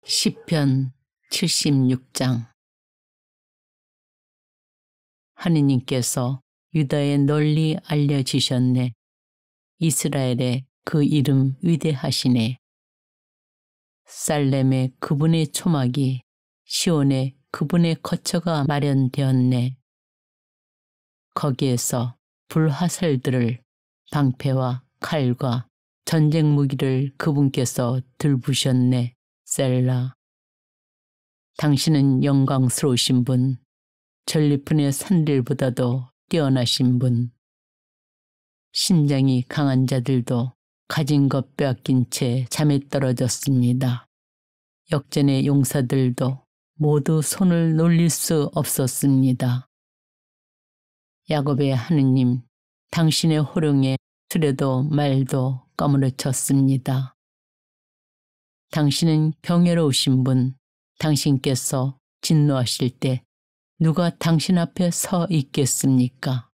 시편 76장. 하느님께서 유다에 널리 알려지셨네. 이스라엘에 그 이름 위대하시네. 살렘에 그분의 초막이, 시온에 그분의 거처가 마련되었네. 거기에서 불화살들을, 방패와 칼과 전쟁 무기를 그분께서 들부셨네. 셀라. 당신은 영광스러우신 분, 전리품의 산들보다도 뛰어나신 분. 심장이 강한 자들도 가진 것 빼앗긴 채 잠에 떨어졌습니다. 역전의 용사들도 모두 손을 놀릴 수 없었습니다. 야곱의 하느님, 당신의 호령에 수레도 말도 까무러쳤습니다. 당신은 경외로우신 분, 당신께서 진노하실 때 누가 당신 앞에 서 있겠습니까?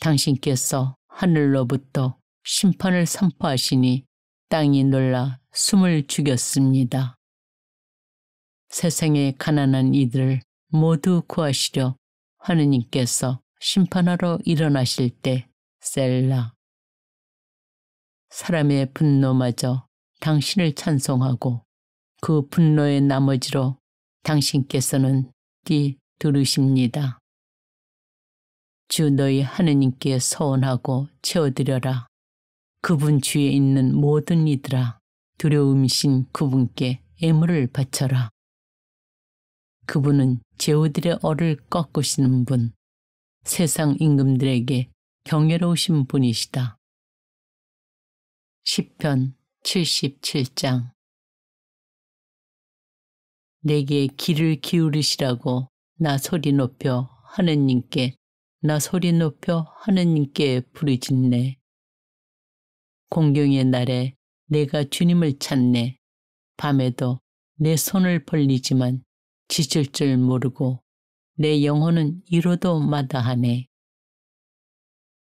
당신께서 하늘로부터 심판을 선포하시니 땅이 놀라 숨을 죽였습니다. 세상의 가난한 이들을 모두 구하시려 하느님께서 심판하러 일어나실 때 셀라. 사람의 분노마저 당신을 찬송하고 그 분노의 나머지로 당신께서는 들으십니다. 주 너희 하느님께 서원하고 채워드려라. 그분 주에 있는 모든 이들아, 두려움이신 그분께 애물을 바쳐라. 그분은 제후들의 얼을 꺾으시는 분, 세상 임금들에게 경외로우신 분이시다. 시편 77장. 내게 귀를 기울이시라고 나 소리 높여 하느님께 부르짖네. 공경의 날에 내가 주님을 찾네. 밤에도 내 손을 벌리지만 지칠 줄 모르고 내 영혼은 이로도 마다하네.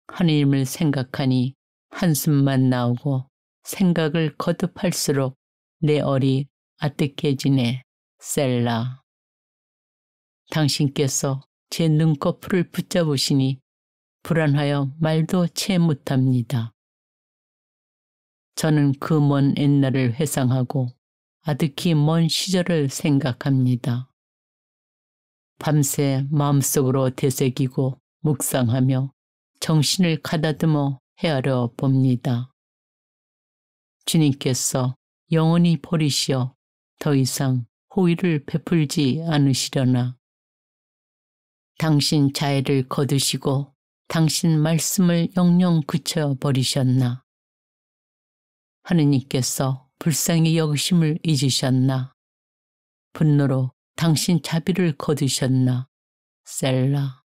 하느님을 생각하니 한숨만 나오고 생각을 거듭할수록 내 얼이 아뜩해지네. 셀라. 당신께서 제 눈꺼풀을 붙잡으시니 불안하여 말도 채 못합니다. 저는 그 먼 옛날을 회상하고 아득히 먼 시절을 생각합니다. 밤새 마음속으로 되새기고 묵상하며 정신을 가다듬어 헤아려 봅니다. 주님께서 영원히 버리시어 더 이상 호의를 베풀지 않으시려나. 당신 자애를 거두시고 당신 말씀을 영영 그쳐버리셨나. 하느님께서 불쌍히 여기심을 잊으셨나. 분노로 당신 자비를 거두셨나. 셀라.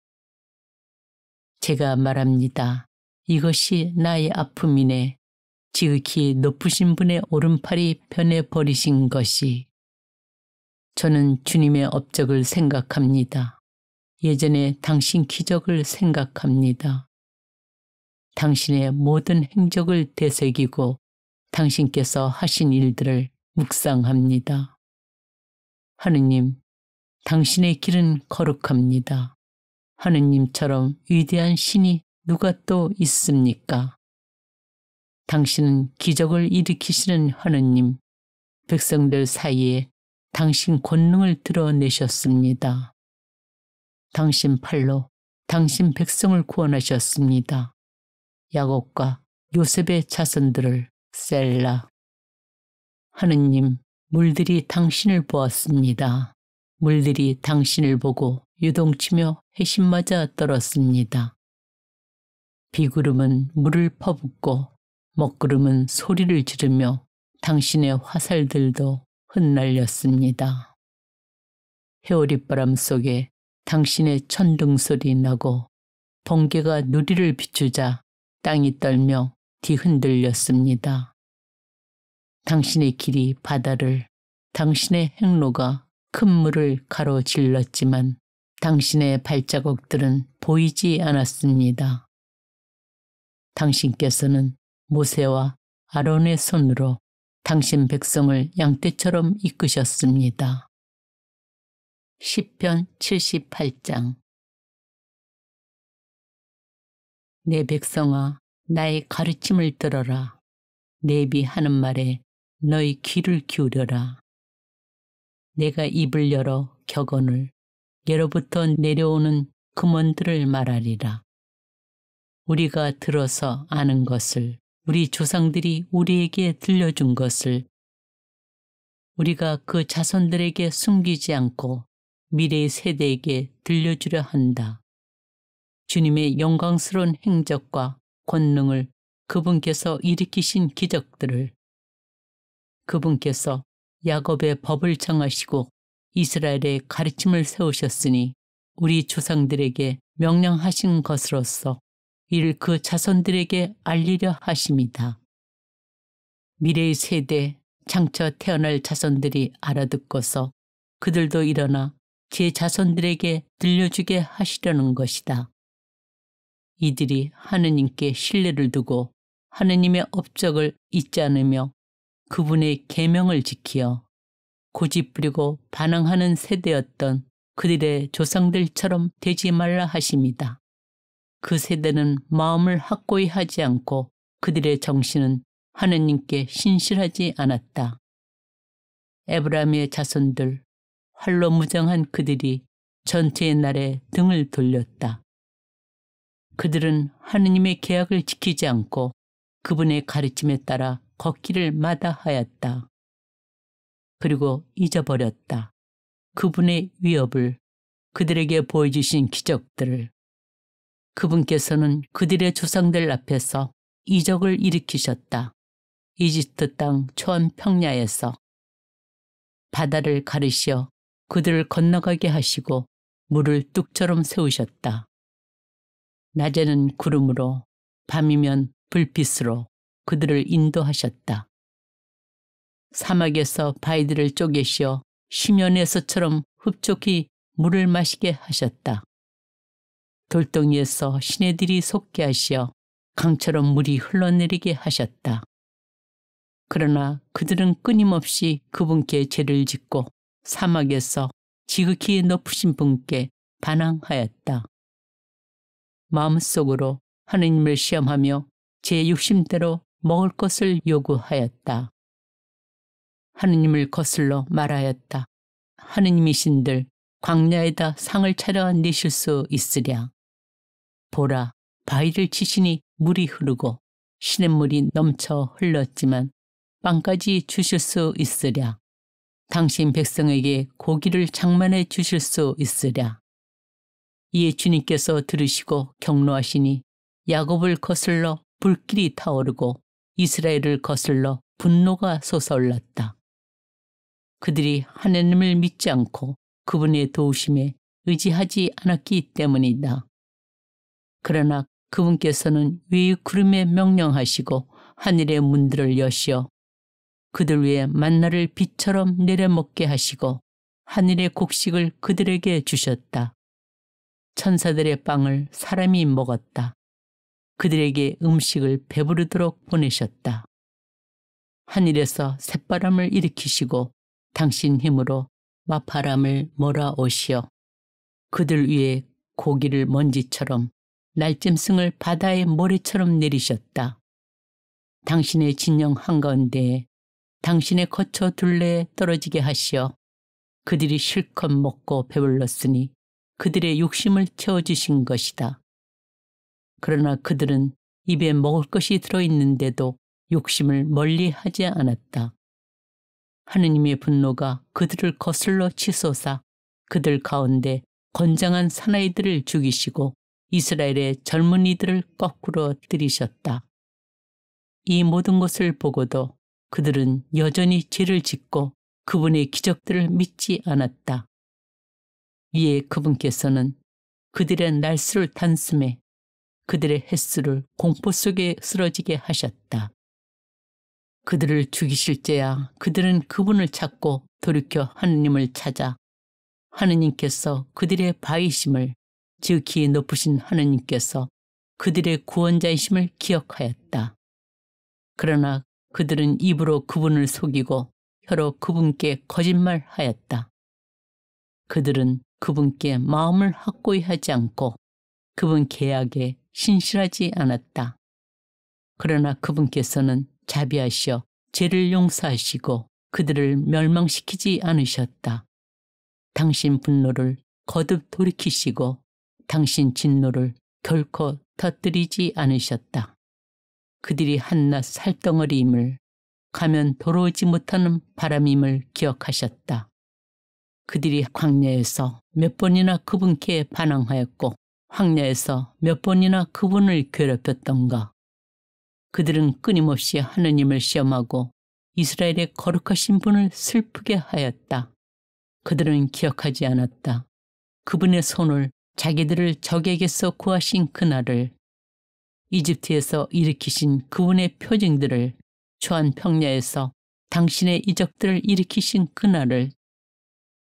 제가 말합니다. 이것이 나의 아픔이네. 지극히 높으신 분의 오른팔이 변해버리신 것이. 저는 주님의 업적을 생각합니다. 예전에 당신 기적을 생각합니다. 당신의 모든 행적을 되새기고 당신께서 하신 일들을 묵상합니다. 하느님, 당신의 길은 거룩합니다. 하느님처럼 위대한 신이 누가 또 있습니까? 당신은 기적을 일으키시는 하느님, 백성들 사이에 당신 권능을 드러내셨습니다. 당신 팔로 당신 백성을 구원하셨습니다. 야곱과 요셉의 자손들을. 셀라. 하느님, 물들이 당신을 보았습니다. 물들이 당신을 보고 요동치며 해심맞아 떨었습니다. 비구름은 물을 퍼붓고 먹구름은 소리를 지르며 당신의 화살들도 흩날렸습니다. 회오리바람 속에 당신의 천둥소리 나고 번개가 누리를 비추자 땅이 떨며 뒤흔들렸습니다. 당신의 길이 바다를, 당신의 행로가 큰 물을 가로질렀지만 당신의 발자국들은 보이지 않았습니다. 당신께서는 모세와 아론의 손으로 당신 백성을 양떼처럼 이끄셨습니다. 시편 78장. 내 백성아, 나의 가르침을 들어라. 내비 하는 말에 너희 귀를 기울여라. 내가 입을 열어 격언을, 예로부터 내려오는 금원들을 말하리라. 우리가 들어서 아는 것을, 우리 조상들이 우리에게 들려준 것을 우리가 그 자손들에게 숨기지 않고 미래의 세대에게 들려주려 한다. 주님의 영광스러운 행적과 권능을, 그분께서 일으키신 기적들을, 그분께서 야곱의 법을 정하시고 이스라엘의 가르침을 세우셨으니 우리 조상들에게 명령하신 것으로서 이를 그 자손들에게 알리려 하심이다. 미래의 세대, 장차 태어날 자손들이 알아듣고서 그들도 일어나 제 자손들에게 들려주게 하시려는 것이다. 이들이 하느님께 신뢰를 두고 하느님의 업적을 잊지 않으며 그분의 계명을 지키어 고집부리고 반항하는 세대였던 그들의 조상들처럼 되지 말라 하심이다. 그 세대는 마음을 확고히 하지 않고 그들의 정신은 하느님께 신실하지 않았다. 에브라임의 자손들, 활로 무장한 그들이 전투의 날에 등을 돌렸다. 그들은 하느님의 계약을 지키지 않고 그분의 가르침에 따라 걷기를 마다하였다. 그리고 잊어버렸다. 그분의 위협을, 그들에게 보여주신 기적들을. 그분께서는 그들의 조상들 앞에서 이적을 일으키셨다. 이집트 땅 초원 평야에서 바다를 가르시어 그들을 건너가게 하시고 물을 뚝처럼 세우셨다. 낮에는 구름으로, 밤이면 불빛으로 그들을 인도하셨다. 사막에서 바위들을 쪼개시어 심연에서처럼 흡족히 물을 마시게 하셨다. 돌덩이에서 시내들이 솟게 하시어 강처럼 물이 흘러내리게 하셨다. 그러나 그들은 끊임없이 그분께 죄를 짓고 사막에서 지극히 높으신 분께 반항하였다. 마음속으로 하느님을 시험하며 제 육심대로 먹을 것을 요구하였다. 하느님을 거슬러 말하였다. 하느님이신들 광야에다 상을 차려 내실 수 있으랴. 보라, 바위를 치시니 물이 흐르고 시냇물이 넘쳐 흘렀지만 빵까지 주실 수 있으랴. 당신 백성에게 고기를 장만해 주실 수 있으랴. 이에 주님께서 들으시고 경노하시니 야곱을 거슬러 불길이 타오르고 이스라엘을 거슬러 분노가 솟아올랐다. 그들이 하느님을 믿지 않고 그분의 도우심에 의지하지 않았기 때문이다. 그러나 그분께서는 위의 구름에 명령하시고 하늘의 문들을 여시어 그들 위에 만나를 비처럼 내려먹게 하시고 하늘의 곡식을 그들에게 주셨다. 천사들의 빵을 사람이 먹었다. 그들에게 음식을 배부르도록 보내셨다. 하늘에서 새바람을 일으키시고 당신 힘으로 맞바람을 몰아오시어 그들 위에 고기를 먼지처럼 날짐승을 바다의 모래처럼 내리셨다. 당신의 진영 한가운데에 당신의 거처 둘레에 떨어지게 하시어 그들이 실컷 먹고 배불렀으니 그들의 욕심을 채워주신 것이다. 그러나 그들은 입에 먹을 것이 들어있는데도 욕심을 멀리하지 않았다. 하느님의 분노가 그들을 거슬러 치솟아 그들 가운데 건장한 사나이들을 죽이시고 이스라엘의 젊은이들을 거꾸로 들이셨다. 이 모든 것을 보고도 그들은 여전히 죄를 짓고 그분의 기적들을 믿지 않았다. 이에 그분께서는 그들의 날수를 단숨에 그들의 횟수를 공포 속에 쓰러지게 하셨다. 그들을 죽이실제야 그들은 그분을 찾고 돌이켜 하느님을 찾아 하느님께서 그들의 바위심을 지극히 높으신 하느님께서 그들의 구원자이심을 기억하였다. 그러나 그들은 입으로 그분을 속이고 혀로 그분께 거짓말하였다. 그들은 그분께 마음을 확고히 하지 않고 그분 계약에 신실하지 않았다. 그러나 그분께서는 자비하시어 죄를 용서하시고 그들을 멸망시키지 않으셨다. 당신 분노를 거듭 돌이키시고 당신 진노를 결코 터뜨리지 않으셨다. 그들이 한낱 살덩어리임을 가면 돌아오지 못하는 바람임을 기억하셨다. 그들이 광야에서 몇 번이나 그분께 반항하였고 황야에서 몇 번이나 그분을 괴롭혔던가. 그들은 끊임없이 하느님을 시험하고 이스라엘의 거룩하신 분을 슬프게 하였다. 그들은 기억하지 않았다. 그분의 손을 자기들을 적에게서 구하신 그날을, 이집트에서 일으키신 그분의 표징들을, 초한 평야에서 당신의 이적들을 일으키신 그날을,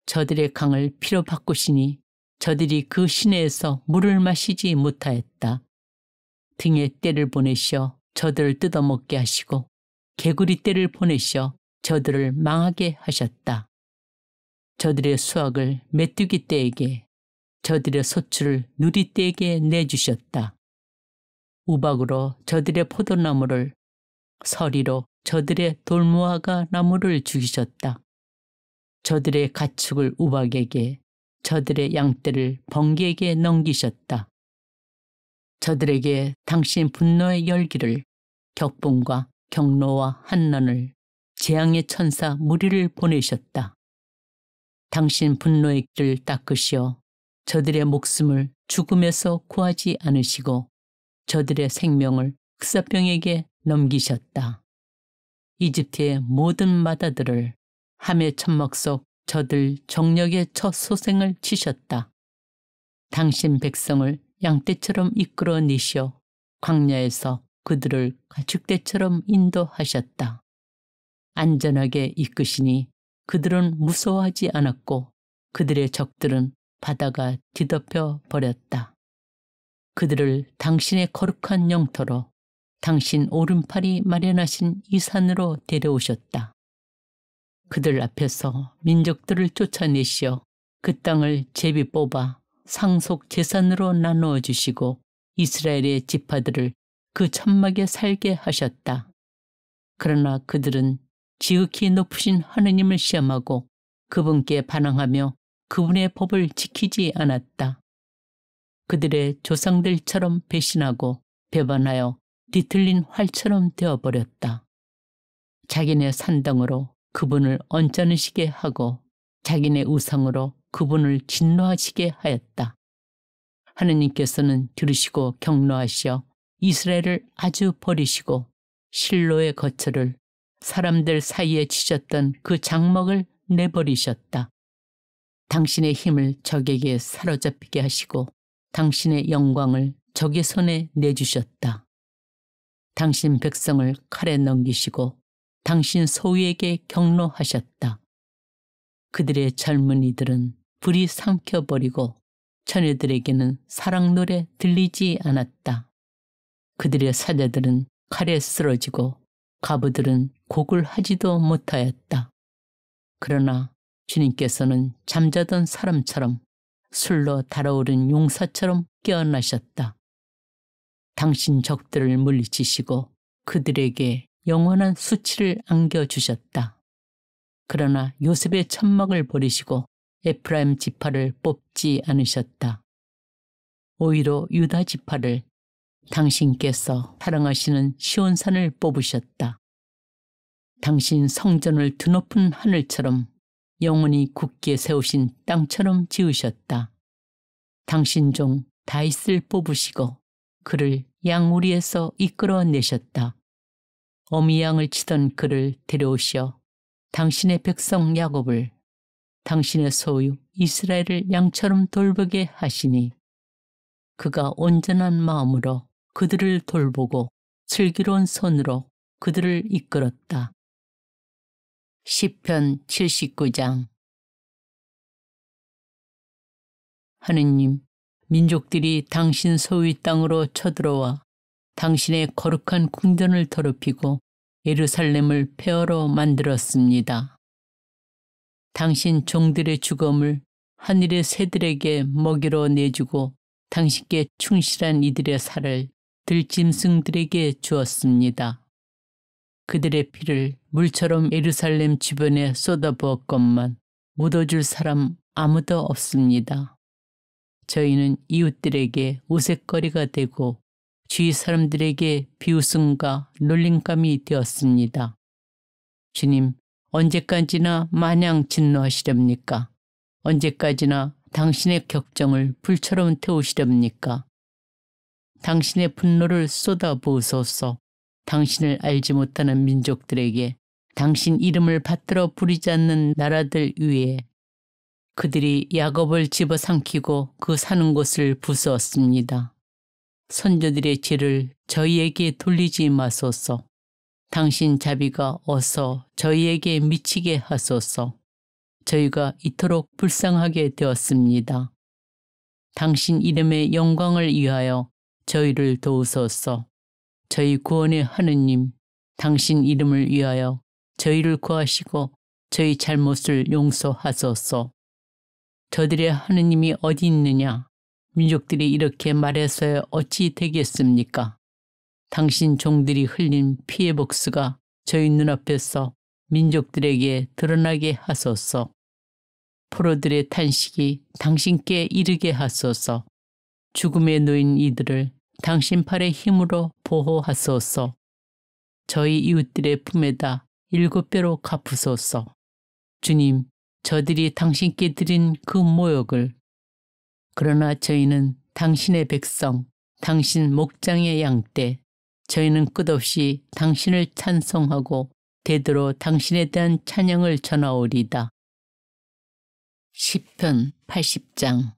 저들의 강을 피로 바꾸시니 저들이 그 시내에서 물을 마시지 못하였다. 등에 떼를 보내시어 저들을 뜯어먹게 하시고 개구리 떼를 보내시어 저들을 망하게 하셨다. 저들의 수확을 메뚜기 떼에게, 저들의 소출을 누리 떼에게 내주셨다. 우박으로 저들의 포도나무를, 서리로 저들의 돌무화과 나무를 죽이셨다. 저들의 가축을 우박에게, 저들의 양떼를 번개에게 넘기셨다. 저들에게 당신 분노의 열기를, 격분과 경노와 환난을, 재앙의 천사 무리를 보내셨다. 당신 분노의 길을 닦으시어 저들의 목숨을 죽음에서 구하지 않으시고 저들의 생명을 흑사병에게 넘기셨다. 이집트의 모든 마다들을 함의 천막 속 저들 정력의 첫 소생을 치셨다. 당신 백성을 양떼처럼 이끌어내시어 광야에서 그들을 가축대처럼 인도하셨다. 안전하게 이끄시니 그들은 무서워하지 않았고 그들의 적들은 바다가 뒤덮여 버렸다. 그들을 당신의 거룩한 영토로, 당신 오른팔이 마련하신 이 산으로 데려오셨다. 그들 앞에서 민족들을 쫓아내시어 그 땅을 제비 뽑아 상속 재산으로 나누어 주시고 이스라엘의 지파들을 그 천막에 살게 하셨다. 그러나 그들은 지극히 높으신 하느님을 시험하고 그분께 반항하며 그분의 법을 지키지 않았다. 그들의 조상들처럼 배신하고 배반하여 뒤틀린 활처럼 되어버렸다. 자기네 산당으로 그분을 언짢으시게 하고 자기네 우상으로 그분을 진노하시게 하였다. 하느님께서는 들으시고 경노하시어 이스라엘을 아주 버리시고 실로의 거처를, 사람들 사이에 치셨던 그 장막을 내버리셨다. 당신의 힘을 적에게 사로잡히게 하시고 당신의 영광을 적의 손에 내주셨다. 당신 백성을 칼에 넘기시고 당신 소유에게 경노하셨다. 그들의 젊은이들은 불이 삼켜버리고 처녀들에게는 사랑 노래 들리지 않았다. 그들의 사자들은 칼에 쓰러지고 가부들은 곡을 하지도 못하였다. 그러나 주님께서는 잠자던 사람처럼 술로 달아오른 용사처럼 깨어나셨다. 당신 적들을 물리치시고 그들에게 영원한 수치를 안겨주셨다. 그러나 요셉의 천막을 버리시고 에프라임 지파를 뽑지 않으셨다. 오히려 유다 지파를, 당신께서 사랑하시는 시온산을 뽑으셨다. 당신 성전을 드높은 하늘처럼 영원히 굳게 세우신 땅처럼 지으셨다. 당신 종 다윗을 뽑으시고 그를 양우리에서 이끌어내셨다. 어미 양을 치던 그를 데려오시어 당신의 백성 야곱을, 당신의 소유 이스라엘을 양처럼 돌보게 하시니 그가 온전한 마음으로 그들을 돌보고 슬기로운 손으로 그들을 이끌었다. 시편 79장. 하느님, 민족들이 당신 소유 땅으로 쳐들어와 당신의 거룩한 궁전을 더럽히고 예루살렘을 폐허로 만들었습니다. 당신 종들의 죽음을 하늘의 새들에게 먹이로 내주고 당신께 충실한 이들의 살을 들짐승들에게 주었습니다. 그들의 피를 물처럼 예루살렘 주변에 쏟아부었건만 묻어줄 사람 아무도 없습니다. 저희는 이웃들에게 우윳거리가 되고 주위 사람들에게 비웃음과 놀림감이 되었습니다. 주님, 언제까지나 마냥 진노하시렵니까? 언제까지나 당신의 격정을 불처럼 태우시렵니까? 당신의 분노를 쏟아부으소서. 당신을 알지 못하는 민족들에게 당신 이름을 받들어 부리지 않는 나라들 위에 그들이 야곱을 집어삼키고 그 사는 곳을 부수었습니다. 선조들의 죄를 저희에게 돌리지 마소서. 당신 자비가 어서 저희에게 미치게 하소서. 저희가 이토록 불쌍하게 되었습니다. 당신 이름의 영광을 위하여 저희를 도우소서. 저희 구원의 하느님, 당신 이름을 위하여 저희를 구하시고 저희 잘못을 용서하소서. 저들의 하느님이 어디 있느냐? 민족들이 이렇게 말해서야 어찌 되겠습니까? 당신 종들이 흘린 피의 복수가 저희 눈앞에서 민족들에게 드러나게 하소서. 포로들의 탄식이 당신께 이르게 하소서. 죽음에 놓인 이들을 당신 팔의 힘으로 보호하소서. 저희 이웃들의 품에다 7배로 갚으소서. 주님, 저들이 당신께 드린 그 모욕을, 그러나 저희는 당신의 백성, 당신 목장의 양떼, 저희는 끝없이 당신을 찬송하고 대대로 당신에 대한 찬양을 전하오리다. 시편 80장.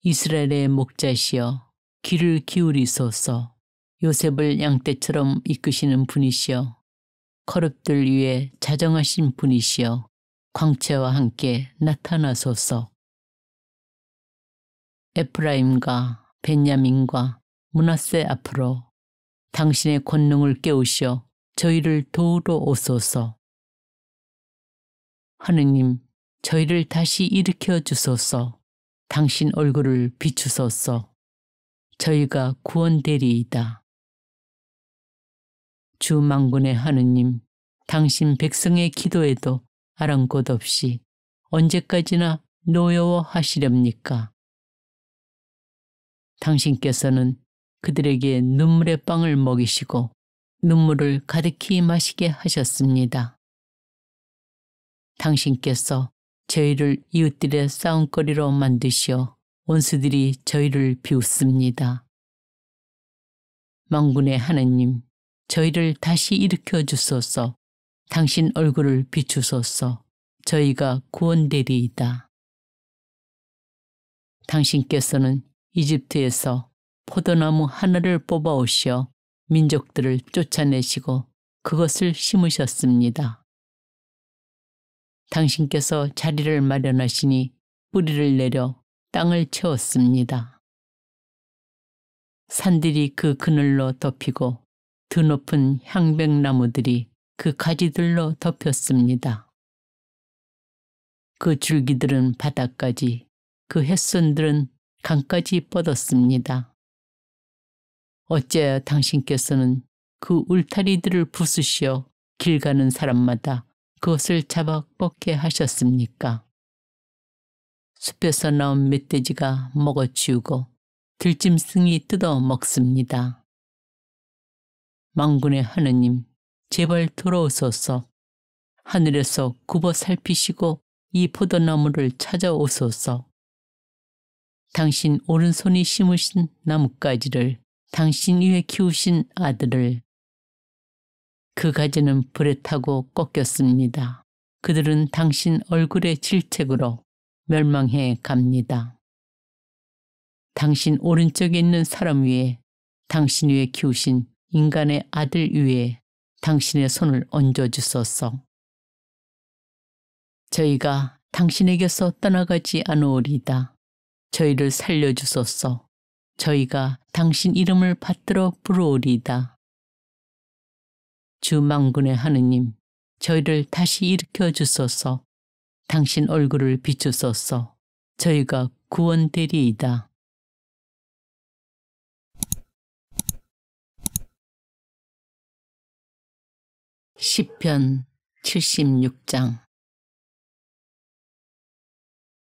이스라엘의 목자시여, 귀를 기울이소서. 요셉을 양떼처럼 이끄시는 분이시여, 거룩들 위에 자정하신 분이시여, 광채와 함께 나타나소서. 에프라임과 벤야민과 므낫세 앞으로 당신의 권능을 깨우시어 저희를 도우러 오소서. 하느님, 저희를 다시 일으켜 주소서. 당신 얼굴을 비추소서. 저희가 구원되리이다. 주 만군의 하느님, 당신 백성의 기도에도 아랑곳 없이 언제까지나 노여워하시렵니까? 당신께서는 그들에게 눈물의 빵을 먹이시고 눈물을 가득히 마시게 하셨습니다. 당신께서 저희를 이웃들의 싸움거리로 만드시어 원수들이 저희를 비웃습니다. 만군의 하느님, 저희를 다시 일으켜 주소서. 당신 얼굴을 비추소서. 저희가 구원되리이다. 당신께서는 이집트에서 포도나무 하나를 뽑아오시어 민족들을 쫓아내시고 그것을 심으셨습니다. 당신께서 자리를 마련하시니 뿌리를 내려 땅을 채웠습니다. 산들이 그 그늘로 덮이고 드높은 향백나무들이 그 가지들로 덮였습니다. 그 줄기들은 바다까지, 그 햇손들은 강까지 뻗었습니다. 어찌하여 당신께서는 그 울타리들을 부수시어 길 가는 사람마다 그것을 잡아 뻗게 하셨습니까? 숲에서 나온 멧돼지가 먹어치우고 들짐승이 뜯어 먹습니다. 만군의 하느님, 제발 돌아오소서. 하늘에서 굽어 살피시고 이 포도나무를 찾아오소서. 당신 오른손이 심으신 나뭇가지를, 당신 위에 키우신 아들을, 그 가지는 불에 타고 꺾였습니다. 그들은 당신 얼굴의 질책으로 멸망해 갑니다. 당신 오른쪽에 있는 사람 위에, 당신 위에 키우신 인간의 아들 위에 당신의 손을 얹어주소서. 저희가 당신에게서 떠나가지 않으오리다. 저희를 살려주소서. 저희가 당신 이름을 받들어 부르오리다. 주 만군의 하느님, 저희를 다시 일으켜 주소서. 당신 얼굴을 비추소서. 저희가 구원되리이다. 시편 76장.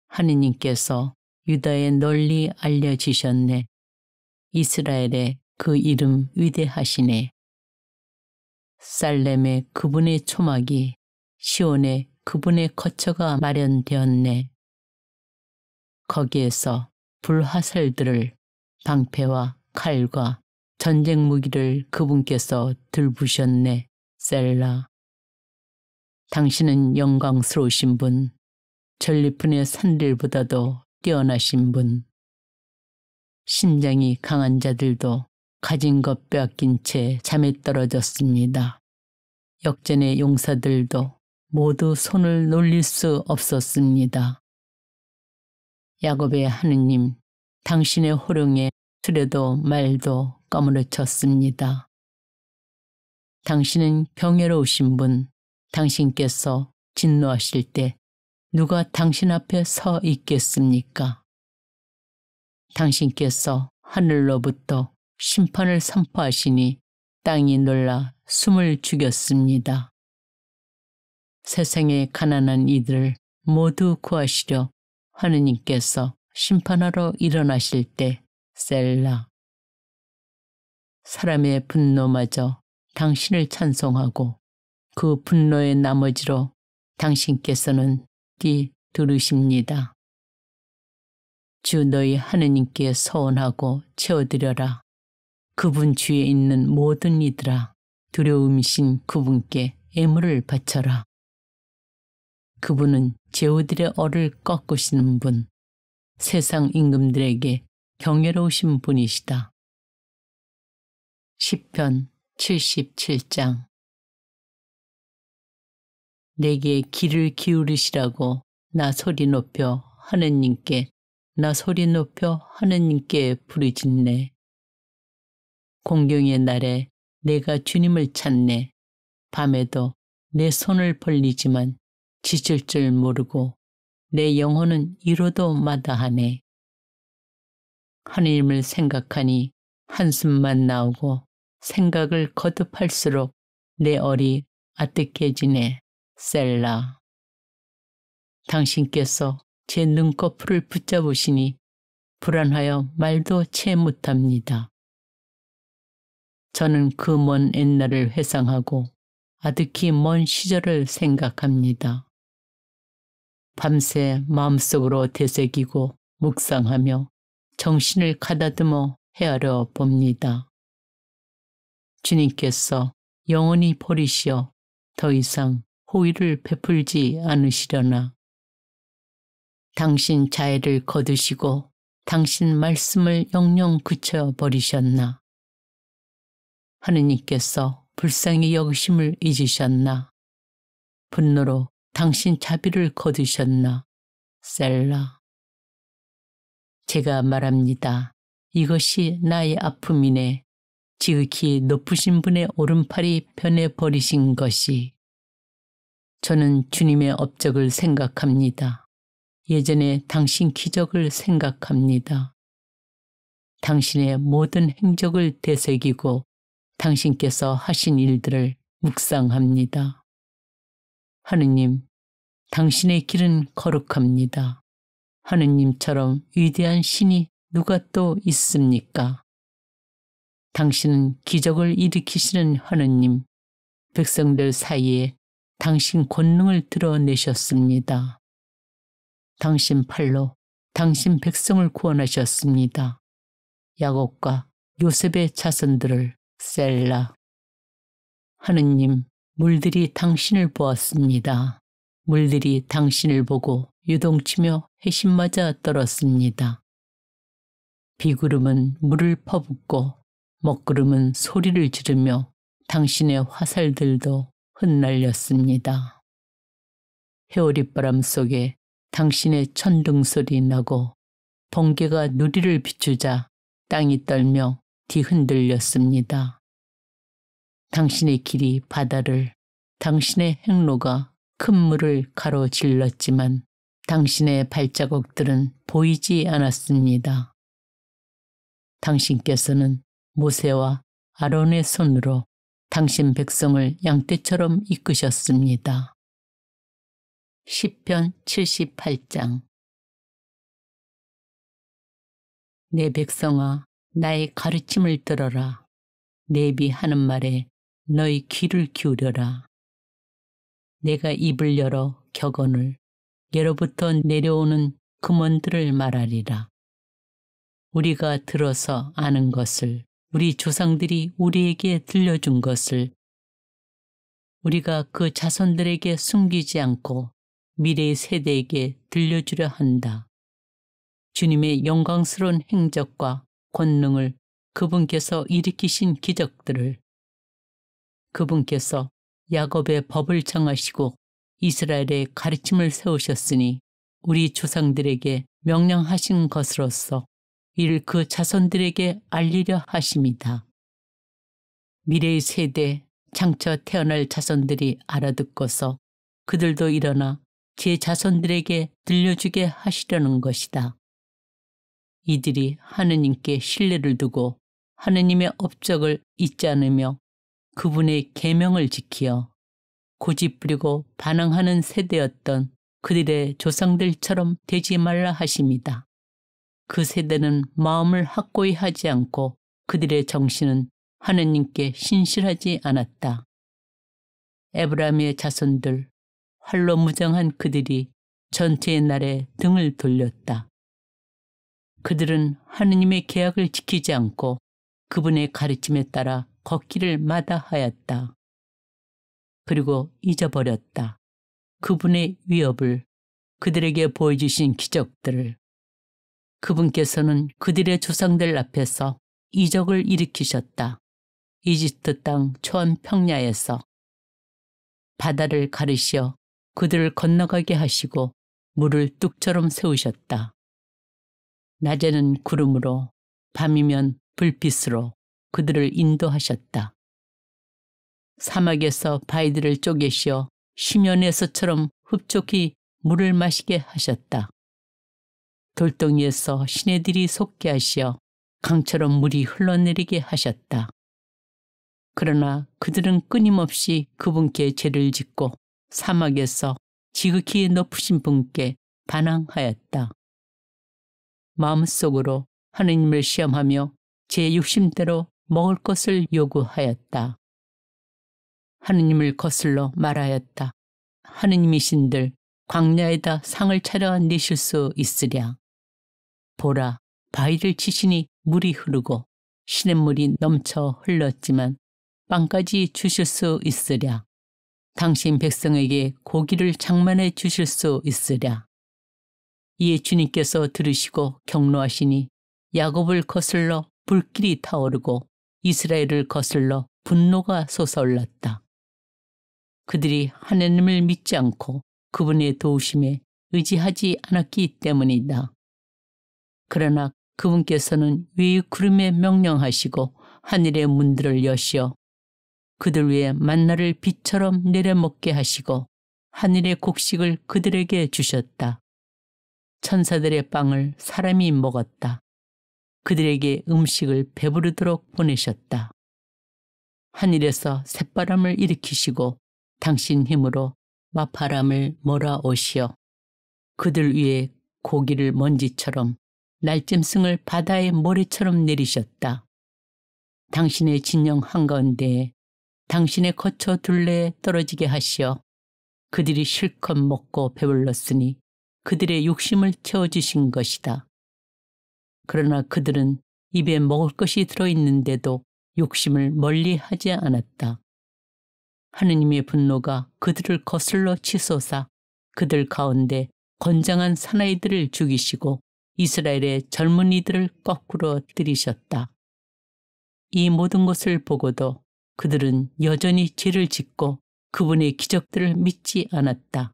하느님께서 유다에 널리 알려지셨네. 이스라엘의 그 이름 위대하시네. 살렘에 그분의 초막이, 시온에 그분의 거처가 마련되었네. 거기에서 불화살들을, 방패와 칼과 전쟁 무기를 그분께서 들부셨네. 셀라. 당신은 영광스러우신 분, 전리품의 산들보다도 뛰어나신 분. 심장이 강한 자들도 가진 것 빼앗긴 채 잠에 떨어졌습니다. 역전의 용사들도 모두 손을 놀릴 수 없었습니다. 야곱의 하느님, 당신의 호령에 수레도 말도 까무러쳤습니다. 당신은 경외로우신 분, 당신께서 진노하실 때 누가 당신 앞에 서 있겠습니까? 당신께서 하늘로부터 심판을 선포하시니 땅이 놀라 숨을 죽였습니다. 세상의 가난한 이들을 모두 구하시려 하느님께서 심판하러 일어나실 때 셀라. 사람의 분노마저 당신을 찬송하고 그 분노의 나머지로 당신께서는 귀 들으십니다. 주 너희 하느님께 서원하고 채워드려라. 그분 주위에 있는 모든 이들아, 두려움이신 그분께 애물을 바쳐라. 그분은 제후들의 얼을 꺾으시는 분, 세상 임금들에게 경외로우신 분이시다. 시편 77장. 내게 귀를 기울이시라고 나 소리 높여 하느님께 부르짖네. 공경의 날에 내가 주님을 찾네. 밤에도 내 손을 벌리지만 지칠 줄 모르고 내 영혼은 이로도 마다하네. 하느님을 생각하니 한숨만 나오고 생각을 거듭할수록 내 얼이 아뜩해지네. 셀라. 당신께서 제 눈꺼풀을 붙잡으시니 불안하여 말도 채 못합니다. 저는 그 먼 옛날을 회상하고 아득히 먼 시절을 생각합니다. 밤새 마음속으로 되새기고 묵상하며 정신을 가다듬어 헤아려 봅니다. 주님께서 영원히 버리시어 더 이상 호의를 베풀지 않으시려나. 당신 자애를 거두시고 당신 말씀을 영영 그쳐버리셨나. 하느님께서 불쌍히 여기심을 잊으셨나. 분노로 당신 자비를 거두셨나. 셀라. 제가 말합니다. 이것이 나의 아픔이네. 지극히 높으신 분의 오른팔이 변해버리신 것이. 저는 주님의 업적을 생각합니다. 예전에 당신 기적을 생각합니다. 당신의 모든 행적을 되새기고 당신께서 하신 일들을 묵상합니다. 하느님, 당신의 길은 거룩합니다. 하느님처럼 위대한 신이 누가 또 있습니까? 당신은 기적을 일으키시는 하느님, 백성들 사이에 당신 권능을 드러내셨습니다. 당신 팔로 당신 백성을 구원하셨습니다. 야곱과 요셉의 자손들을. 셀라. 하느님, 물들이 당신을 보았습니다. 물들이 당신을 보고 유동치며 해심맞아 떨었습니다. 비구름은 물을 퍼붓고 먹구름은 소리를 지르며 당신의 화살들도 흩날렸습니다. 해오리바람 속에 당신의 천둥소리 나고 번개가 누리를 비추자 땅이 떨며 뒤흔들렸습니다. 당신의 길이 바다를, 당신의 행로가 큰 물을 가로질렀지만 당신의 발자국들은 보이지 않았습니다. 당신께서는 모세와 아론의 손으로 당신 백성을 양떼처럼 이끄셨습니다. 시편 78장. 내 백성아, 나의 가르침을 들어라. 내비하는 말에 너희 귀를 기울여라. 내가 입을 열어 격언을, 예로부터 내려오는 금원들을 말하리라. 우리가 들어서 아는 것을, 우리 조상들이 우리에게 들려준 것을 우리가 그 자손들에게 숨기지 않고 미래의 세대에게 들려주려 한다. 주님의 영광스러운 행적과 권능을, 그분께서 일으키신 기적들을, 그분께서 야곱의 법을 정하시고 이스라엘의 가르침을 세우셨으니 우리 조상들에게 명령하신 것으로서 이를 그 자손들에게 알리려 하심이다. 미래의 세대, 장차 태어날 자손들이 알아듣고서 그들도 일어나 제 자손들에게 들려주게 하시려는 것이다. 이들이 하느님께 신뢰를 두고 하느님의 업적을 잊지 않으며 그분의 계명을 지키어 고집부리고 반항하는 세대였던 그들의 조상들처럼 되지 말라 하심이다. 그 세대는 마음을 확고히 하지 않고 그들의 정신은 하느님께 신실하지 않았다. 에브라임의 자손들, 활로 무장한 그들이 전투의 날에 등을 돌렸다. 그들은 하느님의 계약을 지키지 않고 그분의 가르침에 따라 걷기를 마다하였다. 그리고 잊어버렸다. 그분의 위협을, 그들에게 보여주신 기적들을. 그분께서는 그들의 조상들 앞에서 이적을 일으키셨다. 이집트 땅 초원 평야에서 바다를 가르시어 그들을 건너가게 하시고 물을 뚝처럼 세우셨다. 낮에는 구름으로, 밤이면 불빛으로 그들을 인도하셨다. 사막에서 바위들을 쪼개시어 심연에서처럼 흡족히 물을 마시게 하셨다. 돌덩이에서 시내들이 솟게 하시어 강처럼 물이 흘러내리게 하셨다. 그러나 그들은 끊임없이 그분께 죄를 짓고 사막에서 지극히 높으신 분께 반항하였다. 마음속으로 하느님을 시험하며 제 육심대로 먹을 것을 요구하였다. 하느님을 거슬러 말하였다. 하느님이신들 광야에다 상을 차려 내실 수 있으랴. 보라, 바위를 치시니 물이 흐르고 시냇물이 넘쳐 흘렀지만 빵까지 주실 수 있으랴. 당신 백성에게 고기를 장만해 주실 수 있으랴. 이에 주님께서 들으시고 경노하시니 야곱을 거슬러 불길이 타오르고 이스라엘을 거슬러 분노가 솟아올랐다. 그들이 하느님을 믿지 않고 그분의 도우심에 의지하지 않았기 때문이다. 그러나 그분께서는 위의 구름에 명령하시고 하늘의 문들을 여시어 그들 위에 만나를 비처럼 내려먹게 하시고 하늘의 곡식을 그들에게 주셨다. 천사들의 빵을 사람이 먹었다. 그들에게 음식을 배부르도록 보내셨다. 하늘에서 새바람을 일으키시고 당신 힘으로 맞바람을 몰아오시어 그들 위에 고기를 먼지처럼 날짐승을 바다의 모래처럼 내리셨다. 당신의 진영 한가운데에 당신의 거처 둘레에 떨어지게 하시어 그들이 실컷 먹고 배불렀으니 그들의 욕심을 채워주신 것이다. 그러나 그들은 입에 먹을 것이 들어있는데도 욕심을 멀리 하지 않았다. 하느님의 분노가 그들을 거슬러 치솟아 그들 가운데 건장한 사나이들을 죽이시고 이스라엘의 젊은이들을 거꾸로 들이셨다. 이 모든 것을 보고도 그들은 여전히 죄를 짓고 그분의 기적들을 믿지 않았다.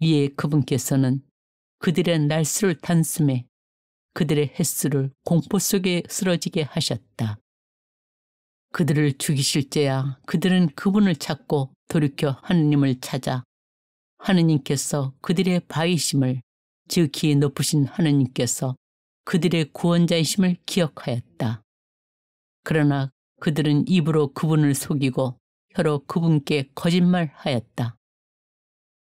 이에 그분께서는 그들의 날수를 단숨에 그들의 횟수를 공포 속에 쓰러지게 하셨다. 그들을 죽이실제야 그들은 그분을 찾고 돌이켜 하느님을 찾아 하느님께서 그들의 바위심을 지극히 높으신 하느님께서 그들의 구원자이심을 기억하였다. 그러나 그들은 입으로 그분을 속이고 혀로 그분께 거짓말하였다.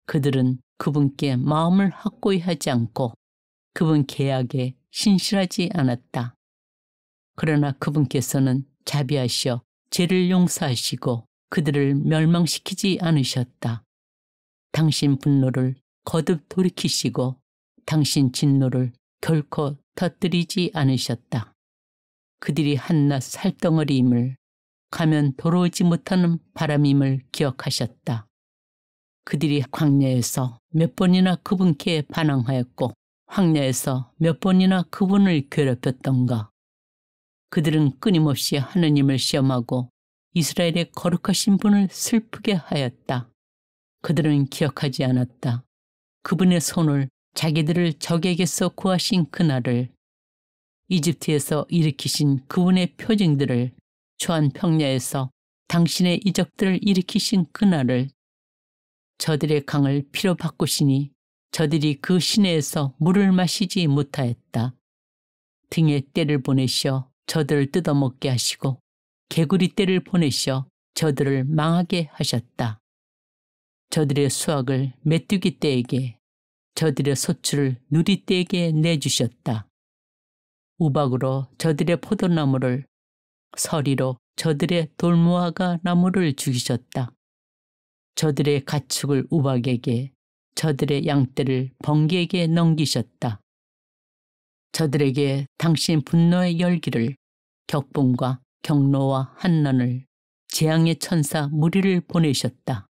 그들은 그분께 마음을 확고히 하지 않고 그분 계약에 신실하지 않았다. 그러나 그분께서는 자비하시어 죄를 용서하시고 그들을 멸망시키지 않으셨다. 당신 분노를 거듭 돌이키시고 당신 진노를 결코 터뜨리지 않으셨다. 그들이 한낱 살덩어리임을 가면 돌아오지 못하는 바람임을 기억하셨다. 그들이 광야에서 몇 번이나 그분께 반항하였고 황야에서 몇 번이나 그분을 괴롭혔던가. 그들은 끊임없이 하느님을 시험하고 이스라엘의 거룩하신 분을 슬프게 하였다. 그들은 기억하지 않았다. 그분의 손을 자기들을 적에게서 구하신 그날을, 이집트에서 일으키신 그분의 표징들을, 초한 평야에서 당신의 이적들을 일으키신 그날을, 저들의 강을 피로 바꾸시니 저들이 그 시내에서 물을 마시지 못하였다. 등에 떼를 보내시어 저들을 뜯어먹게 하시고 개구리 떼를 보내시어 저들을 망하게 하셨다. 저들의 수확을 메뚜기 떼에게, 저들의 소출을 누리 떼에게 내주셨다. 우박으로 저들의 포도나무를, 서리로 저들의 돌무화과 나무를 죽이셨다. 저들의 가축을 우박에게, 저들의 양떼를 번개에게 넘기셨다. 저들에게 당신 분노의 열기를, 격분과 경노와 한난을, 재앙의 천사 무리를 보내셨다.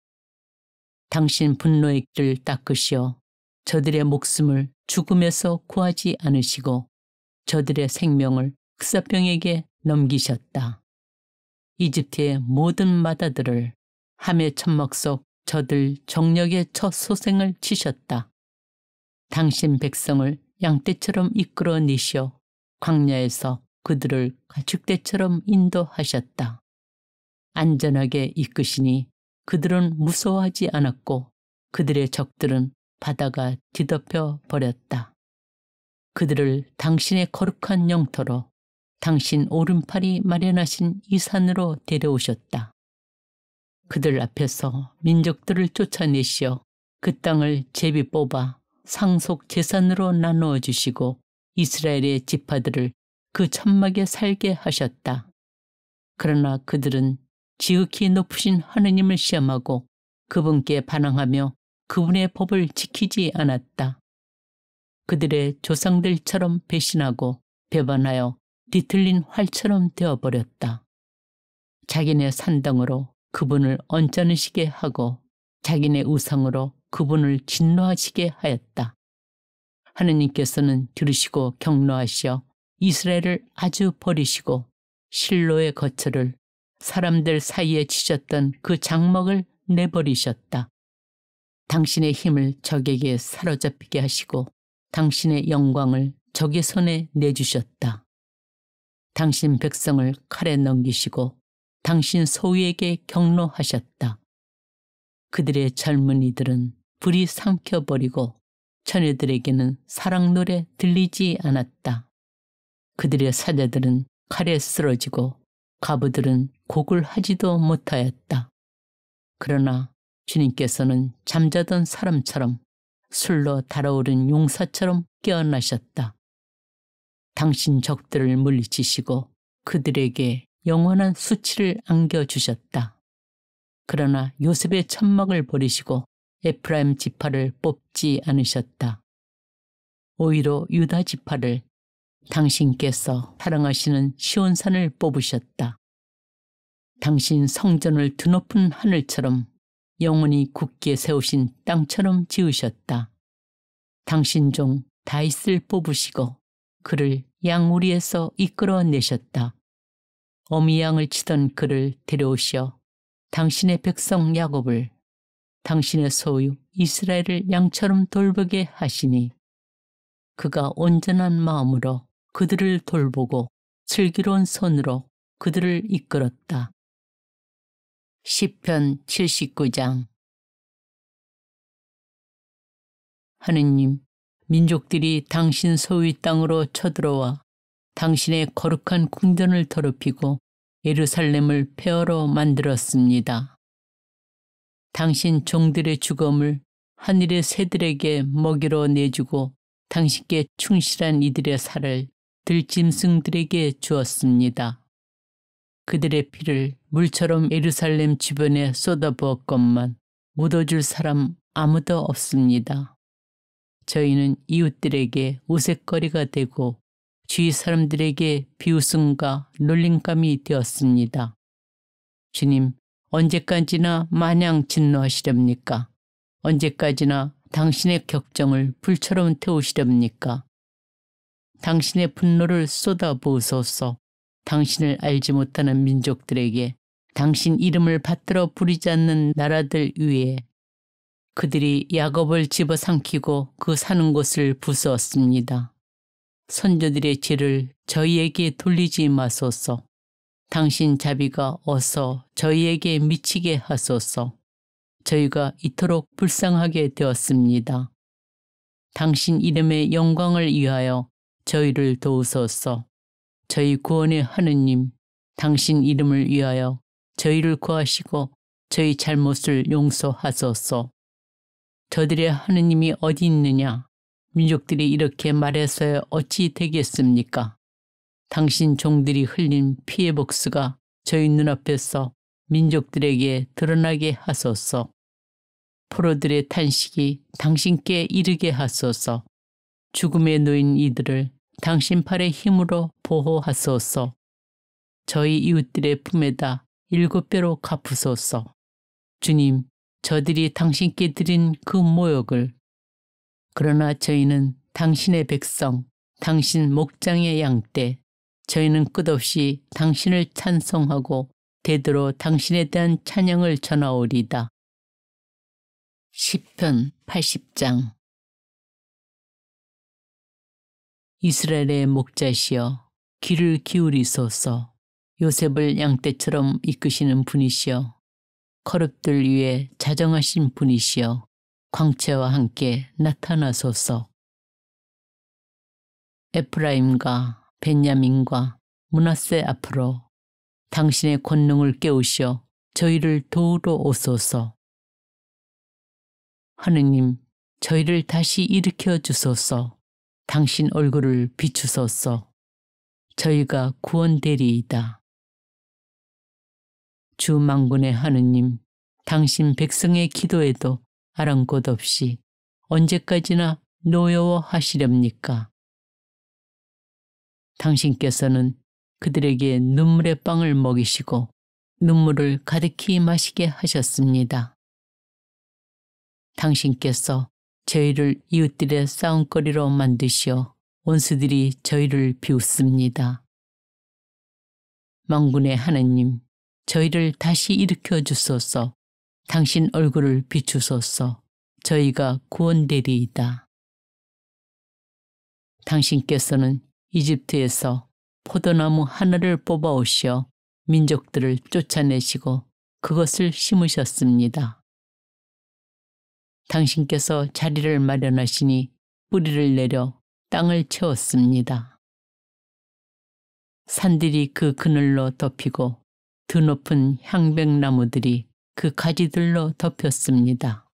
당신 분노의 길을 닦으시어 저들의 목숨을 죽음에서 구하지 않으시고 저들의 생명을 흑사병에게 넘기셨다. 이집트의 모든 마다들을 함의 천막 속 저들 정력의 첫 소생을 치셨다. 당신 백성을 양떼처럼 이끌어내시어 광야에서 그들을 가축대처럼 인도하셨다. 안전하게 이끄시니 그들은 무서워하지 않았고 그들의 적들은 바다가 뒤덮여 버렸다. 그들을 당신의 거룩한 영토로, 당신 오른팔이 마련하신 이 산으로 데려오셨다. 그들 앞에서 민족들을 쫓아내시어 그 땅을 제비 뽑아 상속 재산으로 나누어 주시고 이스라엘의 지파들을 그 천막에 살게 하셨다. 그러나 그들은 지극히 높으신 하느님을 시험하고 그분께 반항하며 그분의 법을 지키지 않았다. 그들의 조상들처럼 배신하고 배반하여 뒤틀린 활처럼 되어버렸다. 자기네 산당으로 그분을 언짢으시게 하고 자기네 우상으로 그분을 진노하시게 하였다. 하느님께서는 들으시고 경노하시어 이스라엘을 아주 버리시고 실로의 거처를, 사람들 사이에 치셨던 그 장막을 내버리셨다. 당신의 힘을 적에게 사로잡히게 하시고 당신의 영광을 적의 손에 내주셨다. 당신 백성을 칼에 넘기시고 당신 소유에게 경노하셨다. 그들의 젊은이들은 불이 삼켜버리고 처녀들에게는 사랑 노래 들리지 않았다. 그들의 사자들은 칼에 쓰러지고 과부들은 곡을 하지도 못하였다. 그러나 주님께서는 잠자던 사람처럼 술로 달아오른 용사처럼 깨어나셨다. 당신 적들을 물리치시고 그들에게 영원한 수치를 안겨주셨다. 그러나 요셉의 천막을 버리시고 에프라임 지파를 뽑지 않으셨다. 오히려 유다 지파를, 당신께서 사랑하시는 시온산을 뽑으셨다. 당신 성전을 드높은 하늘처럼 영원히 굳게 세우신 땅처럼 지으셨다. 당신 종 다윗을 뽑으시고 그를 양우리에서 이끌어내셨다. 어미 양을 치던 그를 데려오시어 당신의 백성 야곱을, 당신의 소유 이스라엘을 양처럼 돌보게 하시니 그가 온전한 마음으로 그들을 돌보고 슬기로운 손으로 그들을 이끌었다. 시편 79장. 하느님, 민족들이 당신 소유 땅으로 쳐들어와 당신의 거룩한 궁전을 더럽히고 예루살렘을 폐허로 만들었습니다. 당신 종들의 죽음을 하늘의 새들에게 먹이로 내주고 당신께 충실한 이들의 살을 들짐승들에게 주었습니다. 그들의 피를 물처럼 예루살렘 주변에 쏟아부었건만 묻어줄 사람 아무도 없습니다. 저희는 이웃들에게 우윳거리가 되고 주위 사람들에게 비웃음과 놀림감이 되었습니다. 주님, 언제까지나 마냥 진노하시렵니까? 언제까지나 당신의 격정을 불처럼 태우시렵니까? 당신의 분노를 쏟아부으소서. 당신을 알지 못하는 민족들에게 당신 이름을 받들어 부리지 않는 나라들 위에 그들이 야곱을 집어삼키고 그 사는 곳을 부수었습니다. 선조들의 죄를 저희에게 돌리지 마소서. 당신 자비가 어서 저희에게 미치게 하소서. 저희가 이토록 불쌍하게 되었습니다. 당신 이름의 영광을 위하여 저희를 도우소서. 저희 구원의 하느님, 당신 이름을 위하여 저희를 구하시고 저희 잘못을 용서하소서. 저들의 하느님이 어디 있느냐? 민족들이 이렇게 말해서야 어찌 되겠습니까? 당신 종들이 흘린 피의 복수가 저희 눈앞에서 민족들에게 드러나게 하소서. 포로들의 탄식이 당신께 이르게 하소서. 죽음에 놓인 이들을 당신 팔의 힘으로 보호하소서. 저희 이웃들의 품에다 7배로 갚으소서. 주님, 저들이 당신께 드린 그 모욕을, 그러나 저희는 당신의 백성, 당신 목장의 양떼, 저희는 끝없이 당신을 찬송하고 대대로 당신에 대한 찬양을 전하오리다. 시편 80장. 이스라엘의 목자시여, 귀를 기울이소서. 요셉을 양떼처럼 이끄시는 분이시여, 거룩들 위에 자정하신 분이시여, 광채와 함께 나타나소서. 에프라임과 벤야민과 므낫세 앞으로 당신의 권능을 깨우시어 저희를 도우러 오소서. 하느님, 저희를 다시 일으켜 주소서. 당신 얼굴을 비추소서. 저희가 구원되리이다. 주 만군의 하느님, 당신 백성의 기도에도 아랑곳 없이 언제까지나 노여워하시렵니까? 당신께서는 그들에게 눈물의 빵을 먹이시고 눈물을 가득히 마시게 하셨습니다. 당신께서 저희를 이웃들의 싸움거리로 만드시어 원수들이 저희를 비웃습니다. 만군의 하느님, 저희를 다시 일으켜 주소서. 당신 얼굴을 비추소서. 저희가 구원되리이다. 당신께서는 이집트에서 포도나무 하나를 뽑아오시어 민족들을 쫓아내시고 그것을 심으셨습니다. 당신께서 자리를 마련하시니 뿌리를 내려 땅을 채웠습니다. 산들이 그 그늘로 덮이고 드높은 향백나무들이 그 가지들로 덮였습니다.